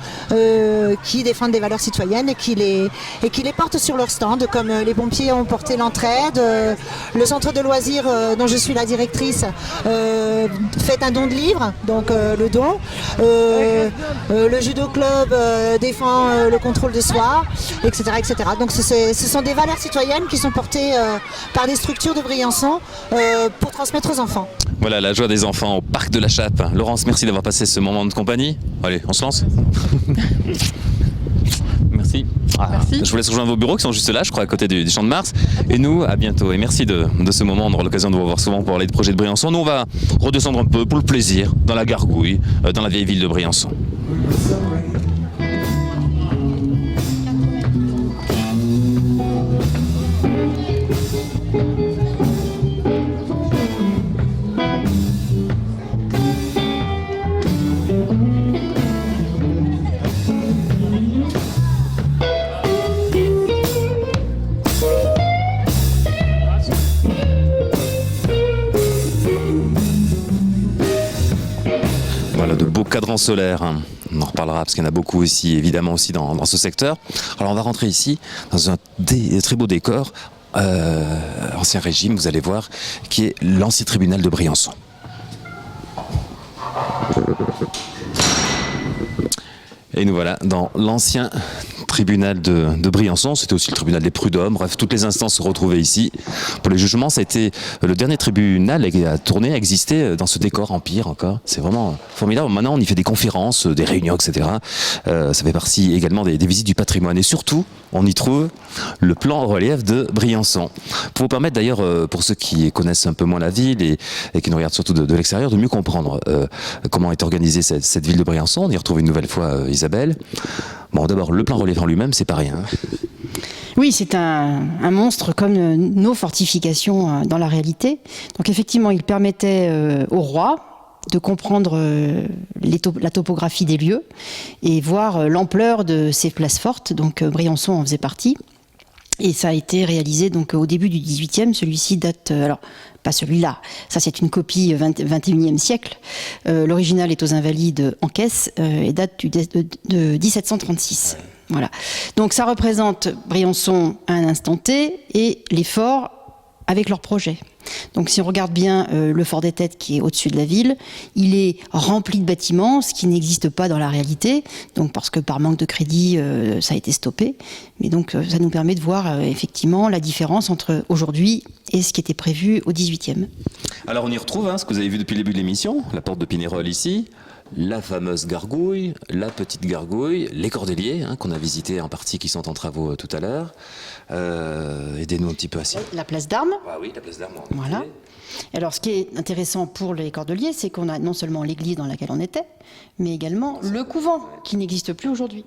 qui défendent des valeurs citoyennes et qui les portent sur leur stand, comme les pompiers ont porté l'entraide, le centre de loisirs dont je suis la directrice fait un don de livres, donc le don, le judo club défend le contrôle de soi, etc. etc. Donc ce sont des valeurs citoyennes qui sont portées par des structures de Briançon pour transmettre aux enfants. Voilà la joie des enfants au parc de la Chape. Laurence, merci d'avoir passé ce moment de compagnie. Allez, on se lance. Merci. Merci. Je vous laisse rejoindre vos bureaux qui sont juste là, je crois, à côté du Champ de Mars. Et nous, à bientôt. Et merci de ce moment. On aura l'occasion de vous voir souvent pour parler de projets de Briançon. Nous, on va redescendre un peu pour le plaisir, dans la Gargouille, dans la vieille ville de Briançon. Cadran solaire, hein. On en reparlera parce qu'il y en a beaucoup ici, évidemment aussi dans ce secteur. Alors on va rentrer ici dans un très beau décor, ancien régime, vous allez voir, qui est l'ancien tribunal de Briançon. Et nous voilà dans l'ancien tribunal de Briançon, c'était aussi le tribunal des prud'hommes, bref, toutes les instances se retrouvaient ici. Pour les jugements, ça a été le dernier tribunal à tourner, à exister dans ce décor empire encore. C'est vraiment formidable. Maintenant, on y fait des conférences, des réunions, etc. Ça fait partie également des visites du patrimoine. Et surtout, on y trouve le plan relief de Briançon. Pour vous permettre d'ailleurs, pour ceux qui connaissent un peu moins la ville et qui nous regardent surtout de l'extérieur, de mieux comprendre comment est organisée cette ville de Briançon. On y retrouve une nouvelle fois Isabelle. Bon, d'abord, le plan relief en lui-même, c'est pas rien. Oui, c'est un monstre comme nos fortifications dans la réalité. Donc effectivement, il permettait au roi de comprendre la topographie des lieux et voir l'ampleur de ces places fortes. Donc Briançon en faisait partie. Et ça a été réalisé donc au début du XVIIIe. Celui-ci date... alors, pas celui-là, ça c'est une copie 21e siècle. L'original est aux Invalides en caisse et date de 1736. Voilà. Donc ça représente Briançon à un instant T et les forts avec leur projet. Donc si on regarde bien le fort des Têtes qui est au-dessus de la ville, il est rempli de bâtiments, ce qui n'existe pas dans la réalité, donc parce que par manque de crédit, ça a été stoppé. Mais donc ça nous permet de voir effectivement la différence entre aujourd'hui et ce qui était prévu au 18e. Alors on y retrouve ce que vous avez vu depuis le début de l'émission, la porte de Pignerol ici, la fameuse gargouille, la petite gargouille, les cordeliers qu'on a visités en partie, qui sont en travaux tout à l'heure. Aidez-nous un petit peu à ça. La place d'Armes. Ah oui, la place d'Armes. Voilà. Alors ce qui est intéressant pour les cordeliers, c'est qu'on a non seulement l'église dans laquelle on était, mais également le couvent qui n'existe plus aujourd'hui.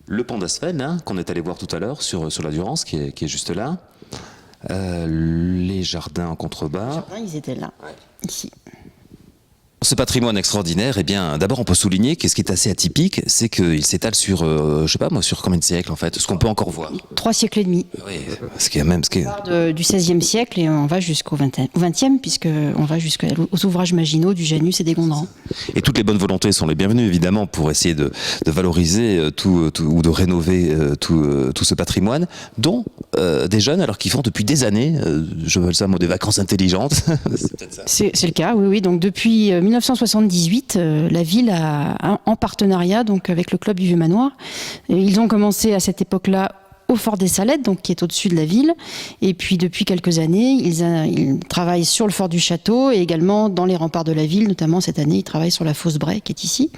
Le pont d'Asfen, qu'on est allé voir tout à l'heure sur la Durance, qui est juste là. Les jardins en contrebas. Les jardins, ils étaient là, ici. Ce patrimoine extraordinaire, eh bien, d'abord on peut souligner que ce qui est assez atypique, c'est qu'il s'étale sur, je sais pas moi, sur combien de siècles en fait, ce qu'on peut encore voir. 3 siècles et demi. Oui, ce qui est même... On part du XVIe siècle et on va jusqu'au XXe, puisqu'on va jusqu'aux ouvrages maginaux du Janus et des Gondrans. Et toutes les bonnes volontés sont les bienvenues, évidemment, pour essayer de valoriser ou de rénover tout ce patrimoine, dont des jeunes, alors qu'ils font depuis des années, je veux ça, moi, des vacances intelligentes. C'est peut-être ça. C'est le cas, oui. Donc depuis 1978, la ville a, en partenariat donc avec le club du Vieux-Manoir, ils ont commencé à cette époque-là au fort des Salettes, donc qui est au-dessus de la ville, et puis depuis quelques années, ils travaillent sur le fort du château et également dans les remparts de la ville, notamment cette année, ils travaillent sur la fosse Bray qui est ici.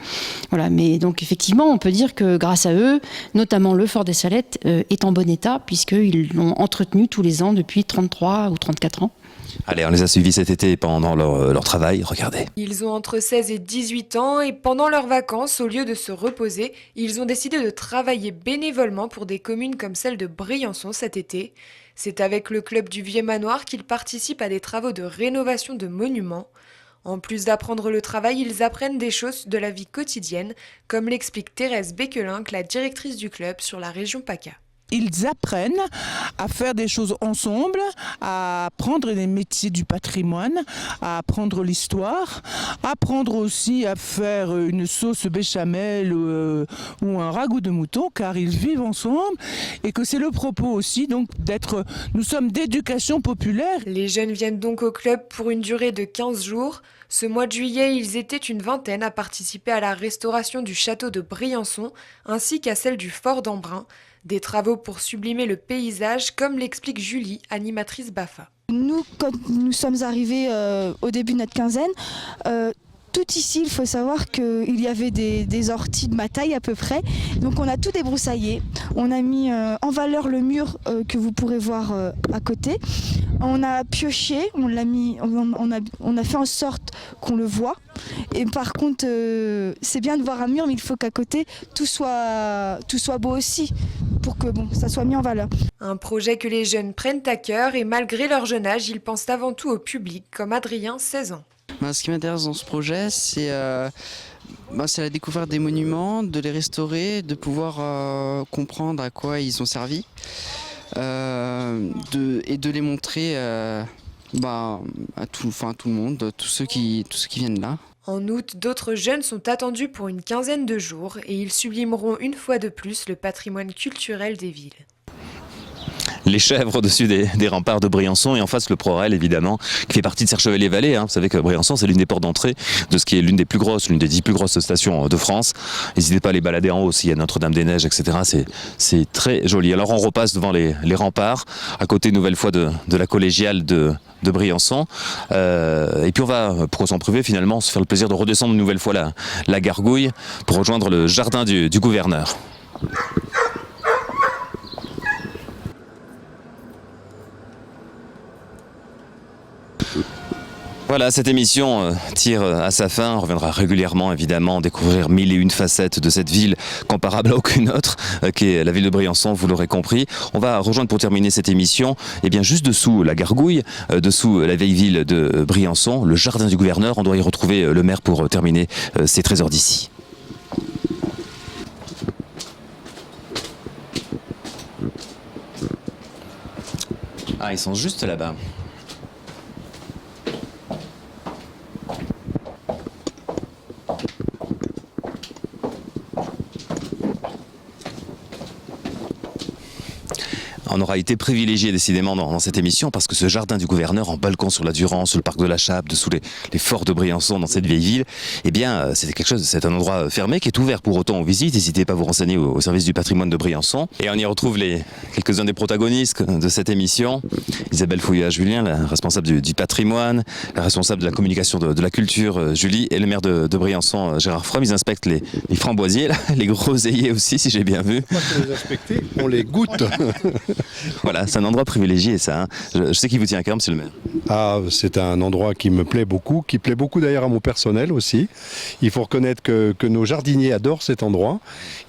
Voilà, mais donc effectivement, on peut dire que grâce à eux, notamment le fort des Salettes est en bon état puisqu'ils l'ont entretenu tous les ans depuis 33 ou 34 ans. Allez, on les a suivis cet été pendant leur travail, regardez. Ils ont entre 16 et 18 ans et pendant leurs vacances, au lieu de se reposer, ils ont décidé de travailler bénévolement pour des communes comme celle de Briançon cet été. C'est avec le club du Vieux-Manoir qu'ils participent à des travaux de rénovation de monuments. En plus d'apprendre le travail, ils apprennent des choses de la vie quotidienne, comme l'explique Thérèse Becquelinck, la directrice du club sur la région PACA. Ils apprennent à faire des choses ensemble, à apprendre les métiers du patrimoine, à apprendre l'histoire, apprendre aussi à faire une sauce béchamel ou un ragoût de mouton, car ils vivent ensemble et que c'est le propos aussi donc nous sommes d'éducation populaire. Les jeunes viennent donc au club pour une durée de 15 jours. Ce mois de juillet, ils étaient une vingtaine à participer à la restauration du château de Briançon ainsi qu'à celle du fort d'Embrun. Des travaux pour sublimer le paysage, comme l'explique Julie, animatrice BAFA. Nous, quand nous sommes arrivés au début de notre quinzaine, tout ici, il faut savoir qu'il y avait des orties de ma taille à peu près. Donc on a tout débroussaillé. On a mis en valeur le mur que vous pourrez voir à côté. On a pioché, on a fait en sorte qu'on le voit. Et par contre, c'est bien de voir un mur, mais il faut qu'à côté, tout soit beau aussi, pour que ça soit mis en valeur. Un projet que les jeunes prennent à cœur et malgré leur jeune âge, ils pensent avant tout au public, comme Adrien, 16 ans. Ce qui m'intéresse dans ce projet, c'est la découverte des monuments, de les restaurer, de pouvoir comprendre à quoi ils ont servi et de les montrer à tout le monde, tous ceux qui viennent là. En août, d'autres jeunes sont attendus pour une quinzaine de jours et ils sublimeront une fois de plus le patrimoine culturel des villes. Les chèvres au-dessus des remparts de Briançon et en face le Prorel évidemment qui fait partie de Serre-Chevalier-Vallée. Vous savez que Briançon c'est l'une des portes d'entrée de ce qui est l'une des 10 plus grosses stations de France. N'hésitez pas à les balader en haut aussi, il y a Notre-Dame-des-Neiges, etc. C'est très joli. Alors on repasse devant les remparts, à côté une nouvelle fois de la collégiale de Briançon. Et puis on va, pour s'en priver finalement, se faire le plaisir de redescendre une nouvelle fois la gargouille pour rejoindre le jardin du gouverneur. Voilà, cette émission tire à sa fin. On reviendra régulièrement, évidemment, découvrir 1001 facettes de cette ville comparable à aucune autre, qui est la ville de Briançon, vous l'aurez compris. On va rejoindre pour terminer cette émission, juste dessous la gargouille, dessous la vieille ville de Briançon, le jardin du gouverneur. On doit y retrouver le maire pour terminer ces trésors d'ici. Ah, ils sont juste là-bas. On aura été privilégié décidément dans cette émission parce que ce jardin du gouverneur en balcon sur la Durance, sur le parc de la Chape, dessous les forts de Briançon dans cette vieille ville, eh bien c'est un endroit fermé qui est ouvert pour autant aux visites. N'hésitez pas à vous renseigner au service du patrimoine de Briançon. Et on y retrouve quelques-uns des protagonistes de cette émission. Isabelle Fouillat-Julien, la responsable du patrimoine, la responsable de la communication de la culture, Julie, et le maire de Briançon, Gérard Fromm. Ils inspectent les framboisiers, là, les groseilliers aussi, si j'ai bien vu. Moi, je les inspecter, on les goûte. Voilà, c'est un endroit privilégié, ça. Hein. Je sais qu'il vous tient à cœur, monsieur le maire. Ah, c'est un endroit qui me plaît beaucoup, qui plaît beaucoup d'ailleurs à mon personnel aussi. Il faut reconnaître que nos jardiniers adorent cet endroit.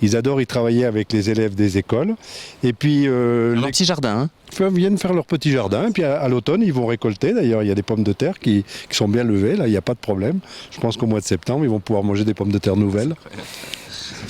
Ils adorent y travailler avec les élèves des écoles. Et puis les petits jardins. Viennent faire leur petit jardin. Et puis à l'automne, ils vont récolter. D'ailleurs, il y a des pommes de terre qui sont bien levées. Là, il n'y a pas de problème. Je pense qu'au mois de septembre, ils vont pouvoir manger des pommes de terre nouvelles.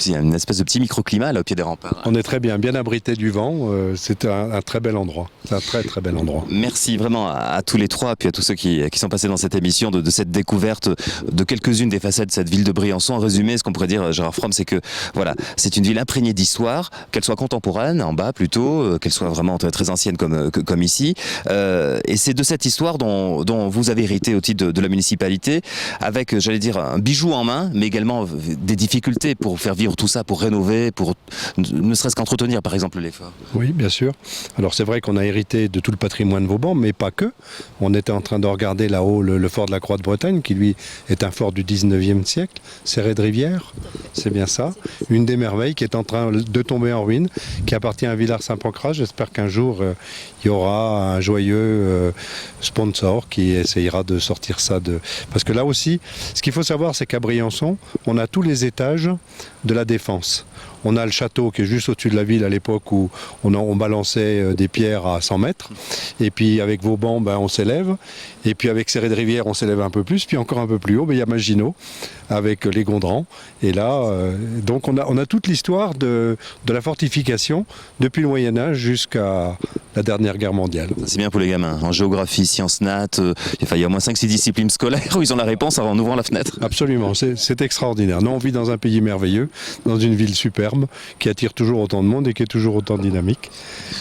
Il y a une espèce de petit microclimat là au pied des remparts. On est très bien abrité du vent. C'est un très bel endroit. C'est un très très bel endroit. Merci vraiment à tous les trois, puis à tous ceux qui sont passés dans cette émission de cette découverte de quelques-unes des facettes de cette ville de Briançon. En résumé, ce qu'on pourrait dire, Gérard Fromm, c'est que voilà, c'est une ville imprégnée d'histoire, qu'elle soit contemporaine, en bas plutôt, qu'elle soit vraiment très, très ancienne comme ici. Et c'est de cette histoire dont vous avez hérité au titre de la municipalité, avec, j'allais dire, un bijou en main, mais également des difficultés pour faire vivre tout ça, pour rénover, pour ne serait-ce qu'entretenir par exemple les forts. Oui, bien sûr. Alors c'est vrai qu'on a hérité de tout le patrimoine vauban, mais pas que. On était en train de regarder là-haut le fort de la Croix de Bretagne, qui lui est un fort du 19e siècle, Serré de Rivière, c'est bien ça. Une des merveilles qui est en train de tomber en ruine, qui appartient à Villars-Saint-Pancras. J'espère qu'un jour il y aura un joyeux sponsor qui essayera de sortir ça Parce que là aussi, ce qu'il faut savoir, c'est qu'à Briançon, on a tous les étages de la défense. On a le château qui est juste au-dessus de la ville à l'époque où on balançait des pierres à 100 mètres. Et puis avec Vauban, on s'élève. Et puis avec Serré de Rivière, on s'élève un peu plus. Puis encore un peu plus haut, il y a Maginot avec les Gondrans. Et là, donc on a toute l'histoire de la fortification depuis le Moyen-Âge jusqu'à la dernière guerre mondiale. C'est bien pour les gamins. En géographie, sciences nat, il y a au moins 5-6 disciplines scolaires où ils ont la réponse en ouvrant la fenêtre. Absolument, c'est extraordinaire. Nous, on vit dans un pays merveilleux, dans une ville superbe, qui attire toujours autant de monde et qui est toujours autant dynamique.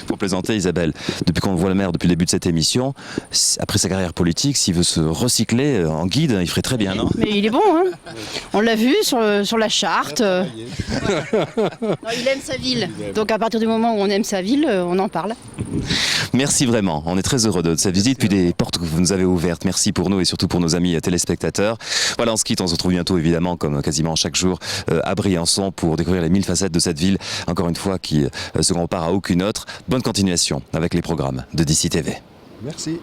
Pour plaisanter, Isabelle, depuis qu'on voit le maire depuis le début de cette émission, après sa carrière politique, s'il veut se recycler en guide, il ferait très bien, non ? Mais il est bon, hein ? On l'a vu sur la charte. Non, il aime sa ville. Donc à partir du moment où on aime sa ville, on en parle. Merci vraiment, on est très heureux de cette visite, puis des portes que vous nous avez ouvertes. Merci pour nous et surtout pour nos amis téléspectateurs. Voilà, on se quitte, on se retrouve bientôt évidemment, comme quasiment chaque jour, à Briançon pour découvrir les 1000 facettes de cette ville, encore une fois, qui se compare à aucune autre. Bonne continuation avec les programmes de DC TV. Merci.